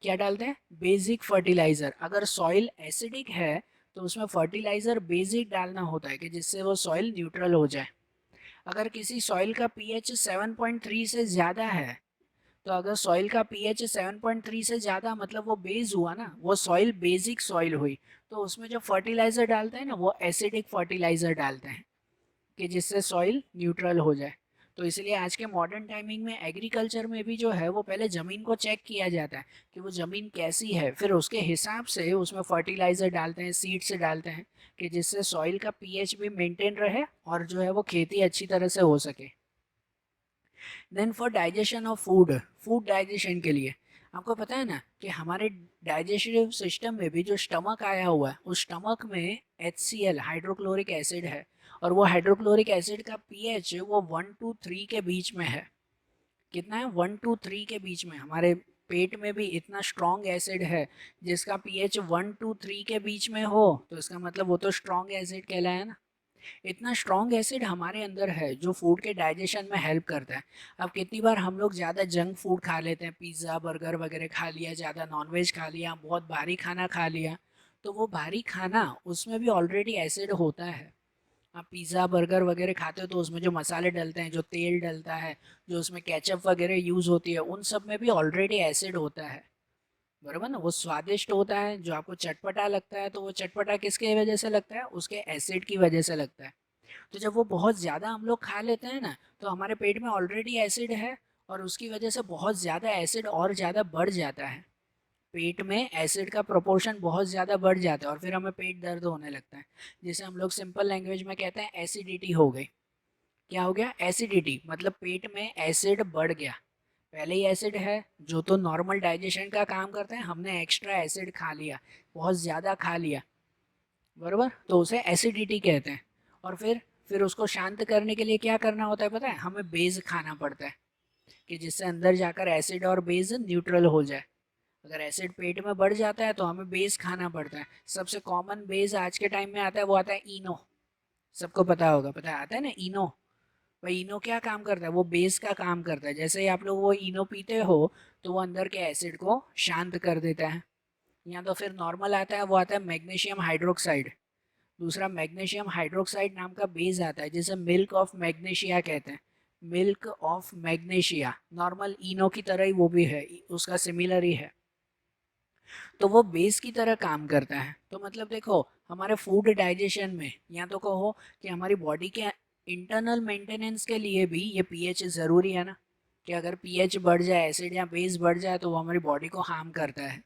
क्या डालते हैं? Basic fertiliser. अगर सॉइल एसिडिक है तो उसमें फर्टिलाइजर बेसिक डालना होता है, कि जिससे वो सॉइल न्यूट्रल हो जाए। अगर किसी सॉइल का पीएच 7.3 से ज़्यादा है, तो अगर सॉइल का पीएच 7.3 से ज़्यादा मतलब वो बेस हुआ ना, वो सॉइल बेसिक सॉइल हुई। तो उसमें जो फर्टिलाइजर डालते हैं ना, वो एसिडिक फर्टिलाइजर डालते हैं, कि जिससे सॉइल न्यूट्रल हो जाए। तो इसलिए आज के मॉडर्न टाइमिंग में एग्रीकल्चर में भी जो है वो पहले ज़मीन को चेक किया जाता है कि वो ज़मीन कैसी है, फिर उसके हिसाब से उसमें फर्टिलाइज़र डालते हैं, सीड्स डालते हैं, कि जिससे सॉइल का पीएच भी मेंटेन रहे और जो है वो खेती अच्छी तरह से हो सके। Then for digestion of food, food digestion के लिए आपको पता है ना कि हमारे डाइजेस्टिव सिस्टम में भी जो स्टमक आया हुआ है, उस स्टमक में HCl, हाइड्रोक्लोरिक एसिड है। और वो हाइड्रोक्लोरिक एसिड का पीएच वो 1 to 3 के बीच में है। कितना है? 1 to 3 के बीच में। हमारे पेट में भी इतना स्ट्रॉन्ग एसिड है जिसका पीएच 1 to 3 के बीच में हो, तो इसका मतलब वो तो स्ट्रॉन्ग एसिड कहलाया ना। इतना स्ट्रॉन्ग एसिड हमारे अंदर है जो फूड के डाइजेशन में हेल्प करता है। अब कितनी बार हम लोग ज़्यादा जंक फूड खा लेते हैं, पिज़्ज़ा बर्गर वगैरह खा लिया, ज़्यादा नॉनवेज खा लिया, बहुत भारी खाना खा लिया। तो वो भारी खाना, उसमें भी ऑलरेडी एसिड होता है। आप पिज़्ज़ा बर्गर वगैरह खाते हो तो उसमें जो मसाले डलते हैं, जो तेल डलता है, जो उसमें केचप वगैरह यूज़ होती है, उन सब में भी ऑलरेडी एसिड होता है, बराबर ना। वो स्वादिष्ट होता है, जो आपको चटपटा लगता है, तो वो चटपटा किसके वजह से लगता है? उसके एसिड की वजह से लगता है। तो जब वो बहुत ज़्यादा हम लोग खा लेते हैं ना, तो हमारे पेट में ऑलरेडी एसिड है, और उसकी वजह से बहुत ज़्यादा एसिड और ज़्यादा बढ़ जाता है। पेट में एसिड का प्रोपोर्शन बहुत ज़्यादा बढ़ जाता है और फिर हमें पेट दर्द होने लगता है, जिसे हम लोग सिंपल लैंग्वेज में कहते हैं एसिडिटी हो गई। क्या हो गया? एसिडिटी, मतलब पेट में एसिड बढ़ गया। पहले ही एसिड है, जो तो नॉर्मल डाइजेशन का काम करते हैं, हमने एक्स्ट्रा एसिड खा लिया, बहुत ज़्यादा खा लिया, बरोबर, तो उसे एसिडिटी कहते हैं। और फिर उसको शांत करने के लिए क्या करना होता है पता है? हमें बेस खाना पड़ता है, कि जिससे अंदर जाकर एसिड और बेस न्यूट्रल हो जाए। अगर एसिड पेट में बढ़ जाता है तो हमें बेस खाना पड़ता है। सबसे कॉमन बेस आज के टाइम में आता है, वो आता है इनो। सबको पता होगा, पता है, आता है ना इनो। भाई इनो क्या काम करता है, वो बेस का काम करता है। जैसे ही आप लोग वो इनो पीते हो तो वो अंदर के एसिड को शांत कर देता है। या तो फिर नॉर्मल आता है, वो आता है मैग्नीशियम हाइड्रोक्साइड। दूसरा मैग्नीशियम हाइड्रोक्साइड नाम का बेस आता है जिसे मिल्क ऑफ मैग्नीशिया कहते हैं। मिल्क ऑफ मैग्नीशिया नॉर्मल इनो की तरह ही वो भी है, उसका सिमिलर ही है। तो वो बेस की तरह काम करता है। तो मतलब देखो, हमारे फूड डाइजेशन में या तो कहो कि हमारी बॉडी के इंटरनल मेंटेनेंस के लिए भी ये पीएच ज़रूरी है ना, कि अगर पीएच बढ़ जाए, एसिड या बेस बढ़ जाए, तो वो हमारी बॉडी को हार्म करता है।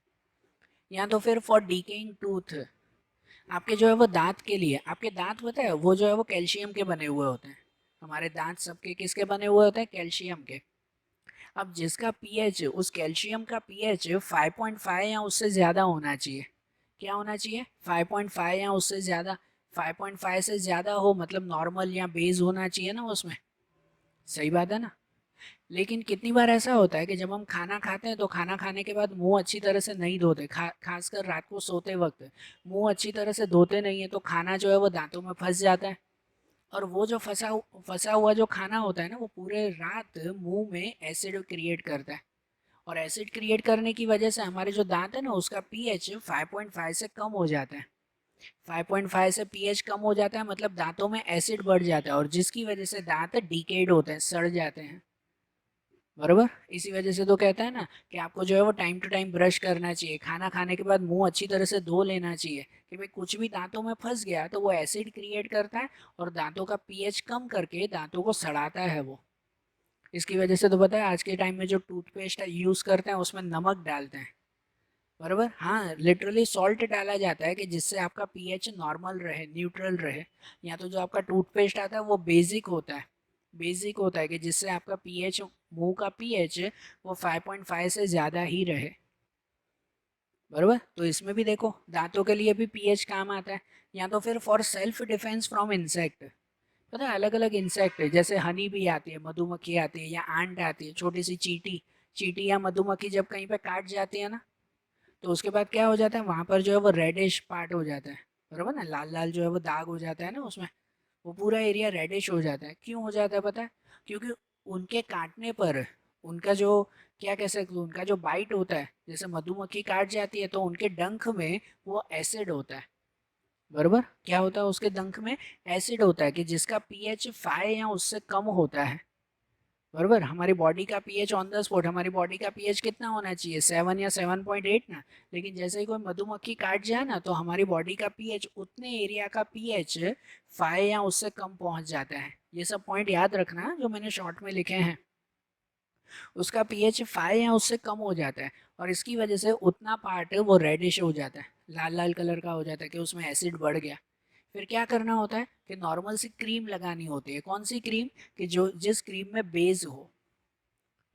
या तो फिर फॉर डीकेइंग टूथ, आपके जो है वो दांत के लिए, आपके दांत पता है वो जो है वो कैल्शियम के बने हुए होते हैं। हमारे दांत सबके किसके बने हुए होते हैं, कैल्शियम के। अब जिसका पीएच, उस कैल्शियम का पीएच 5.5 या उससे ज़्यादा होना चाहिए। क्या होना चाहिए, 5.5 या उससे ज़्यादा। 5.5 से ज़्यादा हो मतलब नॉर्मल या बेस होना चाहिए ना उसमें। सही बात है ना। लेकिन कितनी बार ऐसा होता है कि जब हम खाना खाते हैं तो खाना खाने के बाद मुंह अच्छी तरह से नहीं धोते, खासकर रात को सोते वक्त मुंह अच्छी तरह से धोते नहीं है, तो खाना जो है वो दांतों में फंस जाता है। और वो जो फंसा फंसा हुआ जो खाना होता है ना, वो पूरे रात मुंह में एसिड क्रिएट करता है। और एसिड क्रिएट करने की वजह से हमारे जो दांत है ना, उसका पीएच 5.5 से कम हो जाता है। 5.5 से पीएच कम हो जाता है मतलब दांतों में एसिड बढ़ जाता है, और जिसकी वजह से दांत डिकेड होते हैं, सड़ जाते हैं। बरोबर। इसी वजह से तो कहता है ना कि आपको जो है वो टाइम टू टाइम ब्रश करना चाहिए, खाना खाने के बाद मुंह अच्छी तरह से धो लेना चाहिए, कि भाई कुछ भी दांतों में फंस गया तो वो एसिड क्रिएट करता है और दांतों का पीएच कम करके दांतों को सड़ाता है वो। इसकी वजह से तो पता है आज के टाइम में जो टूथपेस्ट यूज़ करते हैं उसमें नमक डालते हैं। बराबर, हाँ, लिटरली सॉल्ट डाला जाता है कि जिससे आपका पीएच नॉर्मल रहे, न्यूट्रल रहे। या तो जो आपका टूथपेस्ट आता है वो बेसिक होता है, बेसिक होता है कि जिससे आपका पीएच, मुंह का पीएच वो 5.5 से ज़्यादा ही रहे। बराबर, तो इसमें भी देखो दांतों के लिए भी पीएच काम आता है। या तो फिर for self defence from insect, पता है अलग अलग इंसेक्ट है, जैसे हनी भी आती है, मधुमक्खी आती है, या आंट आती है, छोटी सी चींटी। चींटी या मधुमक्खी जब कहीं पे काट जाती है ना, तो उसके बाद क्या हो जाता है, वहाँ पर जो है वो रेडिश पार्ट हो जाता है। बराबर ना, लाल लाल जो है वो दाग हो जाता है ना उसमें, वो पूरा एरिया रेडिश हो जाता है। क्यों हो जाता है पता है, क्योंकि उनके काटने पर उनका जो, क्या कह सकते हो, उनका जो बाइट होता है, जैसे मधुमक्खी काट जाती है तो उनके डंक में वो एसिड होता है। बराबर, क्या होता है उसके डंक में, एसिड होता है कि जिसका पीएच 5 या उससे कम होता है। बरोबर, हमारी बॉडी का पीएच ऑन द स्पॉट, हमारी बॉडी का पीएच कितना होना चाहिए, 7 या 7.8 ना। लेकिन जैसे ही कोई मधुमक्खी काट जाए ना, तो हमारी बॉडी का पीएच, उतने एरिया का पीएच 5 या उससे कम पहुंच जाता है। ये सब पॉइंट याद रखना जो मैंने शॉर्ट में लिखे हैं। उसका पीएच 5 या उससे कम हो जाता है, और इसकी वजह से उतना पार्ट वो रेडिश हो जाता है, लाल लाल कलर का हो जाता है कि उसमें एसिड बढ़ गया। फिर क्या करना होता है कि नॉर्मल सी क्रीम लगानी होती है। कौन सी क्रीम, कि जो जिस क्रीम में बेस हो,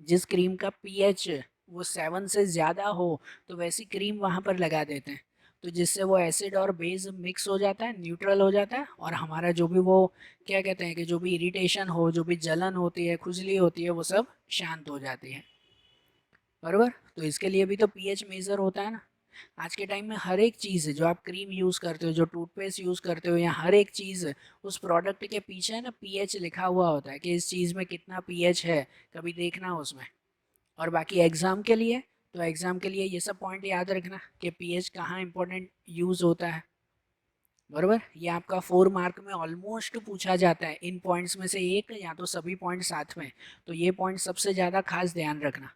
जिस क्रीम का पीएच वो 7 से ज़्यादा हो, तो वैसी क्रीम वहाँ पर लगा देते हैं। तो जिससे वो एसिड और बेस मिक्स हो जाता है, न्यूट्रल हो जाता है, और हमारा जो भी वो, क्या कहते हैं, कि जो भी इरिटेशन हो, जो भी जलन होती है, खुजली होती है, वो सब शांत हो जाती है। बराबर, तो इसके लिए भी तो पीएच मेजर होता है ना। आज के टाइम में हर एक चीज़ जो आप क्रीम यूज़ करते हो, जो टूथपेस्ट यूज़ करते हो, या हर एक चीज़, उस प्रोडक्ट के पीछे है ना पीएच लिखा हुआ होता है कि इस चीज़ में कितना पीएच है, कभी देखना उसमें। और बाकी एग्ज़ाम के लिए, तो एग्ज़ाम के लिए ये सब पॉइंट याद रखना कि पीएच कहाँ इंपॉर्टेंट यूज़ होता है। बराबर, ये आपका 4 मार्क में ऑलमोस्ट पूछा जाता है, इन पॉइंट्स में से एक या तो सभी पॉइंट साथ में। तो ये पॉइंट सबसे ज़्यादा खास ध्यान रखना।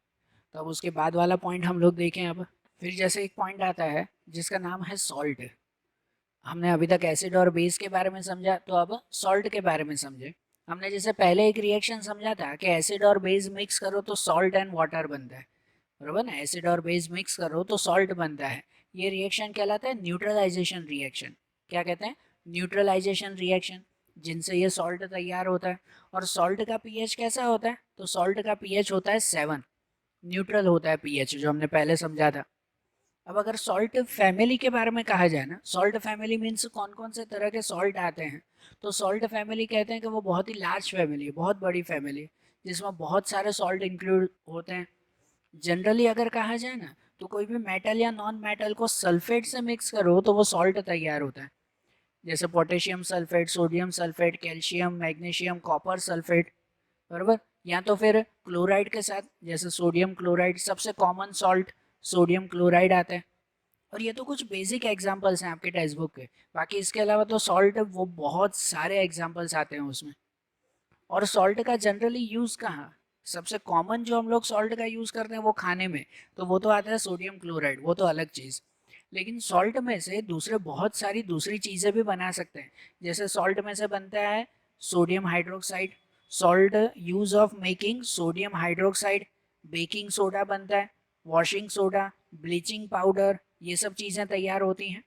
तो अब उसके बाद वाला पॉइंट हम लोग देखें अब। फिर जैसे एक पॉइंट आता है जिसका नाम है सॉल्ट। हमने अभी तक एसिड और बेस के बारे में समझा, तो अब सॉल्ट के बारे में समझे। हमने जैसे पहले एक रिएक्शन समझा था कि एसिड और बेस मिक्स करो तो सॉल्ट एंड वाटर बनता है। बरोबर ना, एसिड और बेस मिक्स करो तो सॉल्ट बनता है। ये रिएक्शन कहलाता है न्यूट्रलाइजेशन रिएक्शन। क्या कहते हैं, न्यूट्रलाइजेशन रिएक्शन, जिनसे ये सॉल्ट तैयार होता है। और सॉल्ट का पीएच कैसा होता है, तो सॉल्ट का पीएच होता है 7, न्यूट्रल होता है पीएच, जो हमने पहले समझा था। अब अगर सॉल्ट फैमिली के बारे में कहा जाए ना, सॉल्ट फैमिली मीन्स कौन कौन से तरह के सॉल्ट आते हैं, तो सॉल्ट फैमिली कहते हैं कि वो बहुत ही लार्ज फैमिली है, बहुत बड़ी फैमिली है, जिसमें बहुत सारे सॉल्ट इंक्लूड होते हैं। जनरली अगर कहा जाए ना, तो कोई भी मेटल या नॉन मेटल को सल्फेट से मिक्स करो तो वो सॉल्ट तैयार होता है। जैसे potassium sulphate, sodium sulphate, calcium, magnesium, copper sulphate, बराबर। या तो फिर क्लोराइड के साथ, जैसे सोडियम क्लोराइड, सबसे कॉमन सॉल्ट सोडियम क्लोराइड आता है। और ये तो कुछ बेसिक एग्जांपल्स हैं आपके टेक्स्ट बुक के। बाकी इसके अलावा तो सॉल्ट वो बहुत सारे एग्जांपल्स आते हैं उसमें। और सॉल्ट का जनरली यूज़ कहाँ, सबसे कॉमन जो हम लोग सॉल्ट का यूज़ करते हैं वो खाने में, तो वो तो आता है सोडियम क्लोराइड, वो तो अलग चीज़। लेकिन सॉल्ट में से दूसरे बहुत सारी दूसरी चीज़ें भी बना सकते हैं। जैसे सॉल्ट में से बनता है sodium hydroxide, salt use of making sodium hydroxide, baking soda बनता है, वॉशिंग सोडा, ब्लीचिंग पाउडर, ये सब चीज़ें तैयार होती हैं।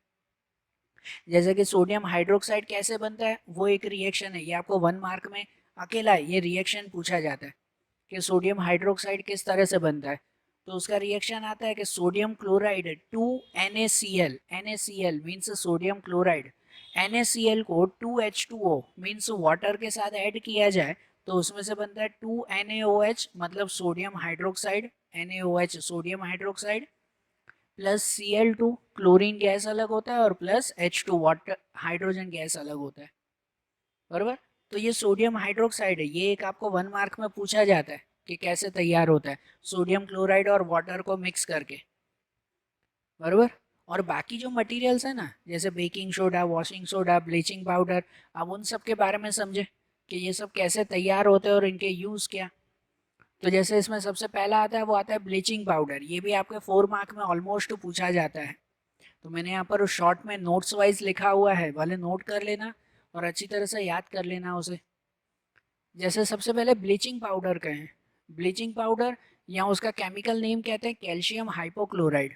जैसे कि सोडियम हाइड्रोक्साइड कैसे बनता है, वो एक रिएक्शन है, ये आपको 1 मार्क में अकेला ये रिएक्शन पूछा जाता है कि सोडियम हाइड्रोक्साइड किस तरह से बनता है। तो उसका रिएक्शन आता है कि sodium chloride 2NaCl, NaCl means sodium chloride, NaCl को 2H2O मीन्स वाटर के साथ ऐड किया जाए तो उसमें से बनता है 2NaOH, मतलब sodium hydroxide, NaOH sodium hydroxide, plus Cl2 chlorine gas अलग होता है, और plus H2 water hydrogen gas अलग होता है, बराबर। तो ये सोडियम हाइड्रोक्साइड है, ये एक आपको 1 मार्क में पूछा जाता है कि कैसे तैयार होता है सोडियम क्लोराइड और वाटर को मिक्स करके, बराबर। और बाकी जो मटेरियल्स है ना, जैसे baking soda, washing soda, bleaching powder, अब उन सब के बारे में समझे कि ये सब कैसे तैयार होते हैं और इनके यूज़ क्या। तो जैसे इसमें सबसे पहला आता है वो आता है ब्लीचिंग पाउडर, ये भी आपके 4 मार्क में ऑलमोस्ट पूछा जाता है। तो मैंने यहाँ पर शॉर्ट में नोट्स वाइज लिखा हुआ है, भले नोट कर लेना और अच्छी तरह से याद कर लेना उसे। जैसे सबसे पहले ब्लीचिंग पाउडर कहें, ब्लीचिंग पाउडर या उसका केमिकल नेम कहते हैं कैल्शियम हाइपोक्लोराइड।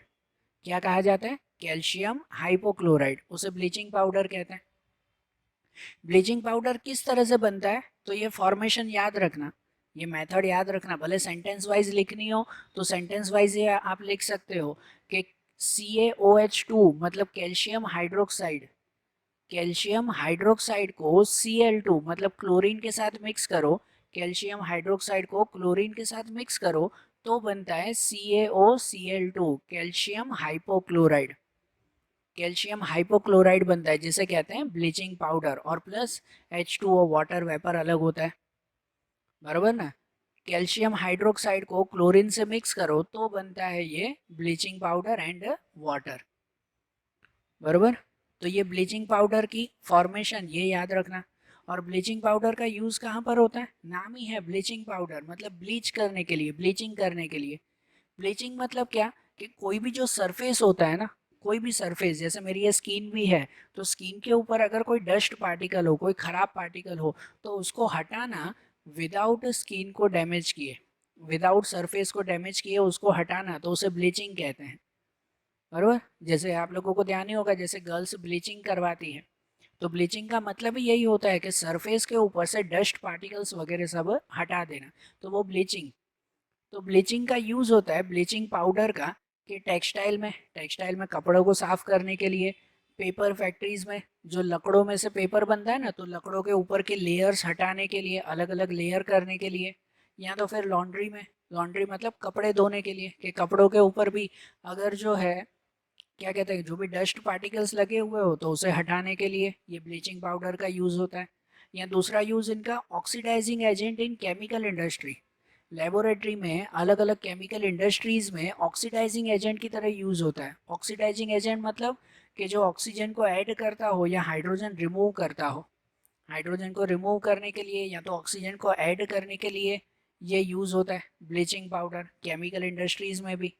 क्या कहा जाता है, कैल्शियम हाइपोक्लोराइड, उसे ब्लीचिंग पाउडर कहते हैं। ब्लीचिंग पाउडर किस तरह से बनता है, तो ये फॉर्मेशन याद रखना, ये मेथड याद रखना, भले सेंटेंस वाइज लिखनी हो तो सेंटेंस वाइज ये आप लिख सकते हो कि CaOH2 मतलब कैल्शियम हाइड्रोक्साइड, कैल्शियम हाइड्रोक्साइड को Cl2 मतलब क्लोरीन के साथ मिक्स करो, कैल्शियम हाइड्रोक्साइड को क्लोरीन के साथ मिक्स करो तो बनता है CaOCl2 calcium hypochloride, calcium hypochloride बनता है जिसे कहते हैं ब्लीचिंग पाउडर, और प्लस H2O वाटर वेपर अलग होता है, बराबर ना। कैल्शियम हाइड्रोक्साइड को क्लोरीन से मिक्स करो तो बनता है ये ब्लीचिंग पाउडर एंड वाटर, बराबर। तो ये ब्लीचिंग पाउडर की फॉर्मेशन ये याद रखना। और ब्लीचिंग पाउडर का यूज़ कहाँ पर होता है, नाम ही है ब्लीचिंग पाउडर, मतलब ब्लीच करने के लिए, ब्लीचिंग करने के लिए। ब्लीचिंग मतलब क्या, कि कोई भी जो सरफेस होता है ना, कोई भी सरफेस, जैसे मेरी ये स्किन भी है, तो स्किन के ऊपर अगर कोई डस्ट पार्टिकल हो, कोई ख़राब पार्टिकल हो, तो उसको हटाना विदाउट स्किन को डैमेज किए, विदाउट सरफेस को डैमेज किए उसको हटाना, तो उसे ब्लीचिंग कहते हैं, बराबर। जैसे आप लोगों को ध्यान ही होगा, जैसे गर्ल्स ब्लीचिंग करवाती है, तो ब्लीचिंग का मतलब ही यही होता है कि सरफेस के ऊपर से डस्ट पार्टिकल्स वगैरह सब हटा देना, तो वो ब्लीचिंग। तो ब्लीचिंग का यूज़ होता है, ब्लीचिंग पाउडर का, कि टेक्सटाइल में कपड़ों को साफ करने के लिए, पेपर फैक्ट्रीज में जो लकड़ों में से पेपर बनता है ना, तो लकड़ों के ऊपर के लेयर्स हटाने के लिए, अलग अलग लेयर करने के लिए, या तो फिर लॉन्ड्री में, लॉन्ड्री मतलब कपड़े धोने के लिए, कि कपड़ों के ऊपर भी अगर जो है क्या कहते हैं, जो भी डस्ट पार्टिकल्स लगे हुए हो तो उसे हटाने के लिए ये ब्लीचिंग पाउडर का यूज़ होता है। या दूसरा यूज़ इनका oxidising agent in chemical industry, laboratory में अलग अलग केमिकल इंडस्ट्रीज में ऑक्सीडाइजिंग एजेंट की तरह यूज़ होता है। ऑक्सीडाइजिंग एजेंट मतलब कि जो ऑक्सीजन को ऐड करता हो या हाइड्रोजन रिमूव करता हो, हाइड्रोजन को रिमूव करने के लिए या तो ऑक्सीजन को ऐड करने के लिए ये यूज़ होता है ब्लीचिंग पाउडर, केमिकल इंडस्ट्रीज में भी।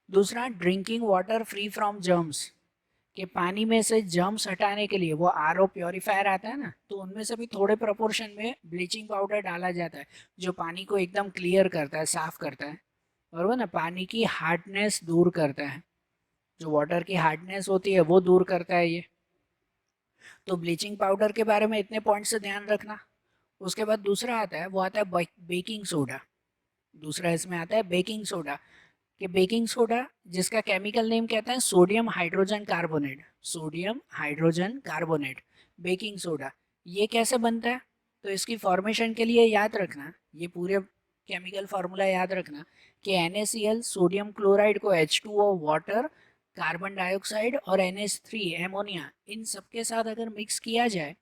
दूसरा, drinking water free from germs, कि पानी में से जर्म्स हटाने के लिए वो आरओ प्योरीफायर आता है ना, तो उनमें से भी थोड़े प्रोपोर्शन में ब्लीचिंग पाउडर डाला जाता है जो पानी को एकदम क्लियर करता है, साफ करता है, और वो ना पानी की हार्डनेस दूर करता है, जो वाटर की हार्डनेस होती है वो दूर करता है ये। तो ब्लीचिंग पाउडर के बारे में इतने पॉइंट से ध्यान रखना। उसके बाद दूसरा आता है, वो आता है बेकिंग सोडा। दूसरा इसमें आता है बेकिंग सोडा, कि बेकिंग सोडा जिसका केमिकल नेम कहते हैं sodium hydrogen carbonate, sodium hydrogen carbonate, baking soda, ये कैसे बनता है, तो इसकी फॉर्मेशन के लिए याद रखना, ये पूरे केमिकल फार्मूला याद रखना कि NaCl सोडियम क्लोराइड को H2O वाटर कार्बन डाइऑक्साइड और NH3 एमोनिया, इन सबके साथ अगर मिक्स किया जाए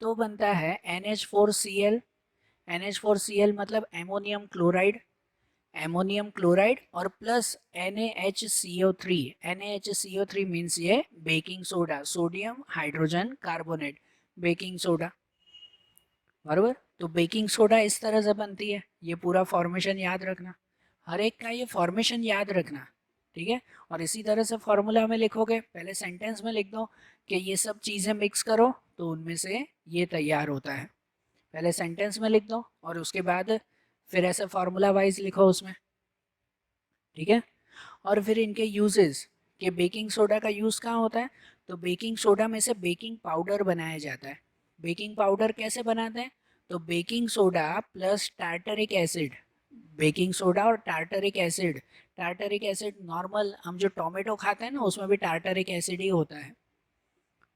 तो बनता है NH4Cl। NH4Cl मतलब एमोनियम क्लोराइड और प्लस NaHCO3। NaHCO3 मीन्स ये baking soda, sodium hydrogen carbonate, baking soda, बराबर। तो बेकिंग सोडा इस तरह से बनती है, ये पूरा फॉर्मेशन याद रखना, हर एक का ये फॉर्मेशन याद रखना, ठीक है। और इसी तरह से फॉर्मूला में लिखोगे, पहले सेंटेंस में लिख दो कि ये सब चीज़ें मिक्स करो तो उनमें से ये तैयार होता है, पहले सेंटेंस में लिख दो और उसके बाद फिर ऐसे फार्मूला वाइज लिखो उसमें, ठीक है। और फिर इनके यूजेस, कि बेकिंग सोडा का यूज़ कहाँ होता है, तो बेकिंग सोडा में से बेकिंग पाउडर बनाया जाता है। बेकिंग पाउडर कैसे बनाते हैं, तो baking soda plus tartaric acid, baking soda और tartaric acid, tartaric acid normal हम जो टोमेटो खाते हैं ना उसमें भी टार्टरिक एसिड ही होता है,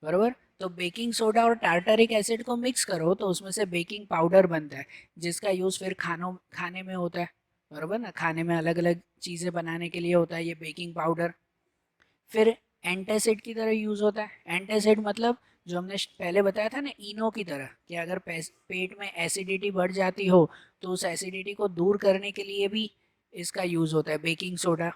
बराबर। तो बेकिंग सोडा और टार्टरिक एसिड को मिक्स करो तो उसमें से बेकिंग पाउडर बनता है, जिसका यूज़ फिर खाने में होता है, बराबर ना, खाने में अलग अलग चीज़ें बनाने के लिए होता है ये बेकिंग पाउडर। फिर एंटासिड की तरह यूज़ होता है। एंटासिड मतलब जो हमने पहले बताया था ना, इनो की तरह, कि अगर पेट में एसिडिटी बढ़ जाती हो तो उस एसिडिटी को दूर करने के लिए भी इसका यूज़ होता है बेकिंग सोडा।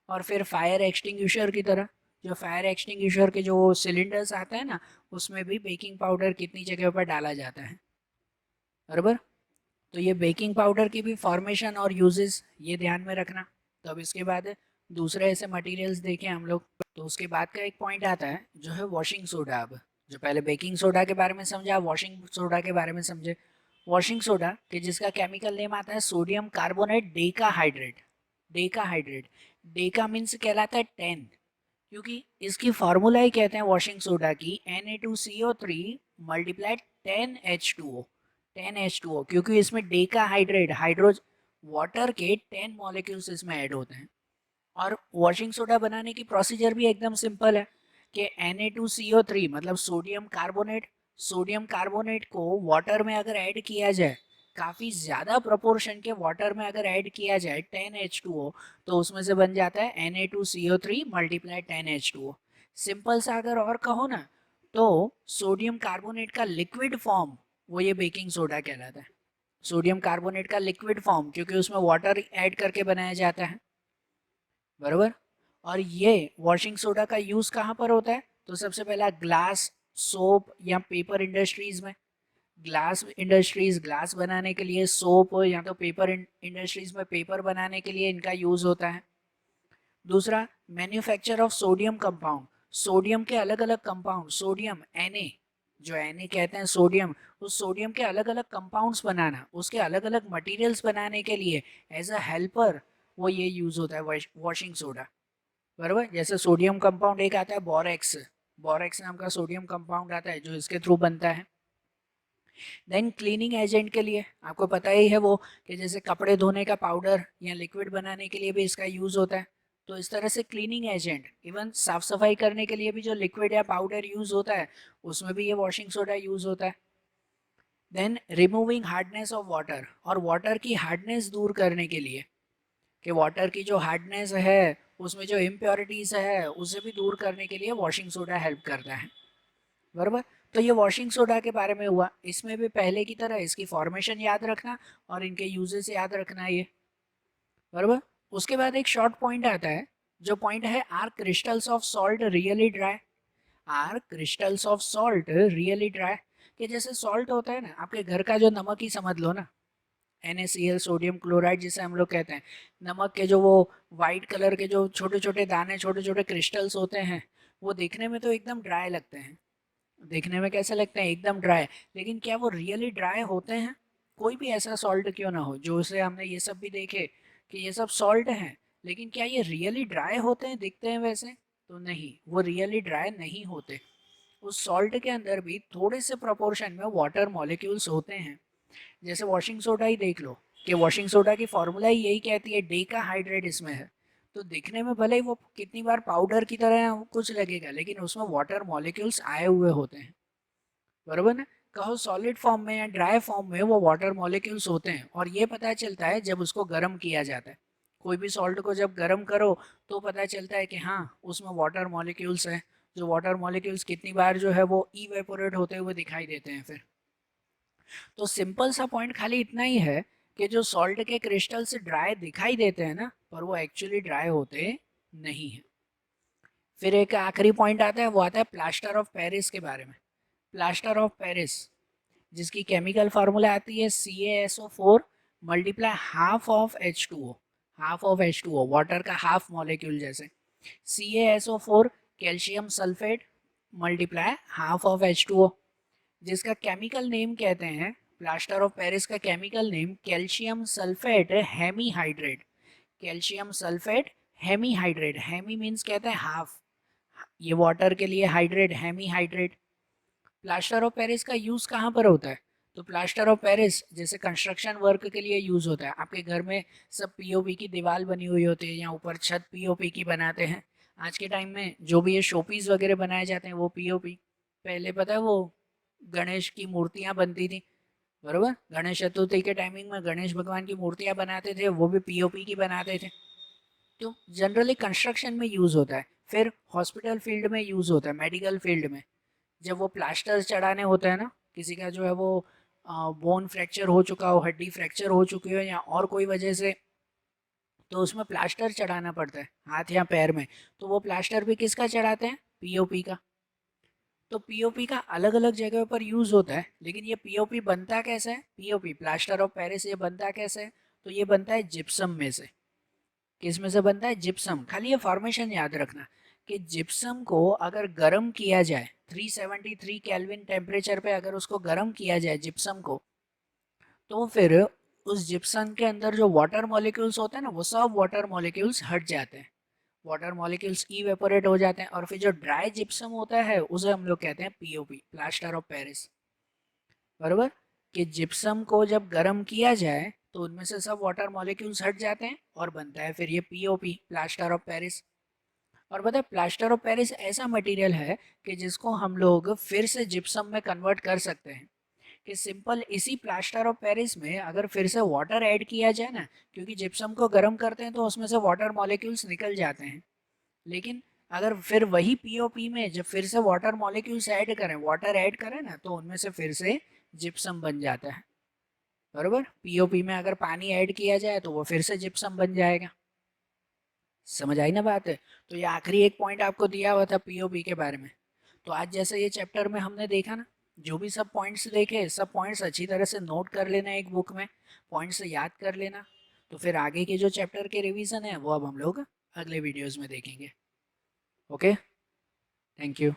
और फिर फायर एक्सटिंग्विशर की तरह, जो फायर एक्सटिंग्विशर के जो सिलेंडर्स आते हैं ना उसमें भी बेकिंग पाउडर कितनी जगह पर डाला जाता है, बराबर। तो ये बेकिंग पाउडर की भी फॉर्मेशन और यूजेस ये ध्यान में रखना। तो अब इसके बाद दूसरे ऐसे मटेरियल्स देखें हम लोग, तो उसके बाद का एक पॉइंट आता है जो है वॉशिंग सोडा। अब जो पहले बेकिंग सोडा के बारे में समझा, वॉशिंग सोडा के बारे में समझे। वॉशिंग सोडा कि जिसका केमिकल नेम आता है sodium carbonate Deka hydrate. Deka hydrate, Deka means कहलाता है 10, क्योंकि इसकी फार्मूला ही कहते हैं वॉशिंग सोडा की Na2CO3 मल्टीप्लाइड 10H2O, 10H2O, क्योंकि इसमें डेका हाइड्रेट, हाइड्रोज वाटर के 10 मॉलिक्यूल्स इसमें ऐड होते हैं। और वॉशिंग सोडा बनाने की प्रोसीजर भी एकदम सिंपल है कि Na2CO3 मतलब सोडियम कार्बोनेट, सोडियम कार्बोनेट को वाटर में अगर ऐड किया जाए, काफ़ी ज़्यादा प्रोपोर्शन के वाटर में अगर ऐड किया जाए 10H2O, तो उसमें से बन जाता है Na2CO3 मल्टीप्लाई 10H2O। सिंपल सा अगर और कहो ना, तो सोडियम कार्बोनेट का लिक्विड फॉर्म वो ये बेकिंग सोडा कहलाता है। सोडियम कार्बोनेट का लिक्विड फॉर्म, क्योंकि उसमें वाटर ऐड करके बनाया जाता है, बराबर। और ये वॉशिंग सोडा का यूज़ कहाँ पर होता है, तो सबसे पहला ग्लास, सोप या पेपर इंडस्ट्रीज में। ग्लास इंडस्ट्रीज ग्लास बनाने के लिए, सोप या तो पेपर इंडस्ट्रीज में पेपर बनाने के लिए इनका यूज़ होता है। दूसरा, manufacture of sodium compound, sodium के अलग अलग कंपाउंड, सोडियम Na, जो Na कहते हैं सोडियम, उस सोडियम के अलग अलग कंपाउंड्स बनाना, उसके अलग अलग मटेरियल्स बनाने के लिए एज अ हेल्पर वो ये यूज़ होता है वॉशिंग सोडा, बराबर। जैसे सोडियम कंपाउंड एक आता है बोरेक्स, बोरेक्स नाम का सोडियम कंपाउंड आता है जो इसके थ्रू बनता है। देन क्लीनिंग एजेंट के लिए आपको पता ही है वो, कि जैसे कपड़े धोने का पाउडर या लिक्विड बनाने के लिए भी इसका यूज़ होता है। तो इस तरह से क्लीनिंग एजेंट, इवन साफ सफाई करने के लिए भी जो लिक्विड या पाउडर यूज़ होता है उसमें भी ये वॉशिंग सोडा यूज़ होता है। Then removing hardness of water, और वाटर की हार्डनेस दूर करने के लिए, कि वाटर की जो हार्डनेस है उसमें जो इम्प्योरिटीज है उसे भी दूर करने के लिए वॉशिंग सोडा हेल्प करता है, बराबर। तो ये वॉशिंग सोडा के बारे में हुआ, इसमें भी पहले की तरह इसकी फॉर्मेशन याद रखना और इनके यूजेस याद रखना ये, बराबर। उसके बाद एक शॉर्ट पॉइंट आता है, जो पॉइंट है are crystals of salt really dry. Are crystals of salt really dry, कि जैसे सॉल्ट होता है ना, आपके घर का जो नमक ही समझ लो ना, NaCl सोडियम क्लोराइड जिसे हम लोग कहते हैं, नमक के जो वो वाइट कलर के जो छोटे छोटे दाने, छोटे छोटे क्रिस्टल्स होते हैं, वो देखने में तो एकदम ड्राई लगते हैं, देखने में कैसे लगते हैं, एकदम ड्राई, लेकिन क्या वो रियली ड्राई होते हैं। कोई भी ऐसा सॉल्ट क्यों ना हो, जो से हमने ये सब भी देखे कि ये सब सॉल्ट हैं, लेकिन क्या ये रियली ड्राई होते हैं, दिखते हैं वैसे, तो नहीं, वो रियली ड्राई नहीं होते। उस सॉल्ट के अंदर भी थोड़े से प्रोपोर्शन में वाटर मॉलिक्यूल्स होते हैं। जैसे वॉशिंग सोडा ही देख लो, कि वॉशिंग सोडा की फॉर्मूला ही यही कहती है डेका हाइड्रेट इसमें है। तो दिखने में भले ही वो कितनी बार पाउडर की तरह कुछ लगेगा, लेकिन उसमें वाटर मॉलिक्यूल्स आए हुए होते हैं, बरोबर ना। कहो सॉलिड फॉर्म में या ड्राई फॉर्म में वो वाटर मॉलिक्यूल्स होते हैं, और ये पता चलता है जब उसको गर्म किया जाता है। कोई भी सॉल्ट को जब गर्म करो तो पता चलता है कि हाँ उसमें वाटर मॉलिक्यूल्स हैं, जो वाटर मॉलिक्यूल्स कितनी बार जो है वो इवेपोरेट होते हुए दिखाई देते हैं फिर। तो सिंपल सा पॉइंट खाली इतना ही है कि जो सॉल्ट के क्रिस्टल्स ड्राई दिखाई देते हैं ना, पर वो एक्चुअली ड्राई होते नहीं है। फिर एक आखिरी पॉइंट आता है, वो आता है प्लास्टर ऑफ पेरिस के बारे में। प्लास्टर ऑफ पेरिस जिसकी केमिकल फार्मूला आती है CaSO4 multiply half of H2O, half of H2O water का हाफ मॉलिक्यूल जैसे। CaSO4 calcium sulphate multiply half of H2O, जिसका केमिकल नेम कहते हैं, प्लास्टर ऑफ पेरिस का chemical name calcium sulphate hemihydrate. Calcium sulphate hemihydrate, hemi means कहते हैं half, ये water के लिए hydrate, hemihydrate. Plaster of Paris का यूज़ कहाँ पर होता है? तो प्लास्टर ऑफ पेरिस जैसे कंस्ट्रक्शन वर्क के लिए यूज़ होता है। आपके घर में सब पीओपी की दीवार बनी हुई होती है या ऊपर छत पीओपी की बनाते हैं। आज के टाइम में जो भी ये शोपीस वगैरह बनाए जाते हैं वो पीओपी। पहले पता है वो गणेश की मूर्तियाँ बनती थी, बरोबर, गणेश चतुर्थी के टाइमिंग में गणेश भगवान की मूर्तियाँ बनाते थे, वो भी पीओपी की बनाते थे। तो जनरली कंस्ट्रक्शन में यूज़ होता है। फिर हॉस्पिटल फील्ड में यूज़ होता है, मेडिकल फील्ड में जब वो प्लास्टर चढ़ाने होते हैं ना, किसी का जो है वो बोन फ्रैक्चर हो चुका हो, हड्डी फ्रैक्चर हो चुकी हो या और कोई वजह से, तो उसमें प्लास्टर चढ़ाना पड़ता है हाथ या पैर में। तो वो प्लास्टर भी किसका चढ़ाते हैं? पीओपी का। तो पीओपी का अलग अलग जगह पर यूज़ होता है, लेकिन ये पीओपी बनता कैसे है? पीओपी प्लास्टर ऑफ पेरिस ये बनता कैसे है? तो ये बनता है जिप्सम में से। किस में से बनता है? जिप्सम। खाली ये फॉर्मेशन याद रखना कि जिप्सम को अगर गर्म किया जाए 373 केल्विन टेम्परेचर पे, अगर उसको गर्म किया जाए जिप्सम को, तो फिर उस जिप्सम के अंदर जो वाटर मॉलिक्यूल्स होते हैं ना, वो सब वाटर मॉलिक्यूल्स हट जाते हैं, वाटर मॉलिक्यूल्स इवेपोरेट हो जाते हैं, और फिर जो ड्राई जिप्सम होता है उसे हम लोग कहते हैं पीओपी, प्लास्टर ऑफ पेरिस। बरोबर, कि जिप्सम को जब गर्म किया जाए तो उनमें से सब वाटर मॉलिक्यूल्स हट जाते हैं और बनता है फिर ये पीओपी, प्लास्टर ऑफ पेरिस। और पता है प्लास्टर ऑफ पेरिस ऐसा मटेरियल है कि जिसको हम लोग फिर से जिप्सम में कन्वर्ट कर सकते हैं। कि सिंपल इसी प्लास्टर ऑफ पेरिस में अगर फिर से वाटर ऐड किया जाए ना, क्योंकि जिप्सम को गर्म करते हैं तो उसमें से वाटर मॉलिक्यूल्स निकल जाते हैं, लेकिन अगर फिर वही पीओपी में जब फिर से वाटर मॉलिक्यूल्स ऐड करें, वाटर ऐड करें ना, तो उनमें से फिर से जिप्सम बन जाता है। बरोबर, पीओपी में अगर पानी ऐड किया जाए तो वो फिर से जिप्सम बन जाएगा। समझ आई ना बात है? तो ये आखिरी एक पॉइंट आपको दिया हुआ था पीओपी के बारे में। तो आज जैसे ये चैप्टर में हमने देखा ना, जो भी सब पॉइंट्स देखे, सब पॉइंट्स अच्छी तरह से नोट कर लेना एक बुक में, पॉइंट्स याद कर लेना। तो फिर आगे के जो चैप्टर के रिवीजन है वो अब हम लोग अगले वीडियोस में देखेंगे। Okay, thank you.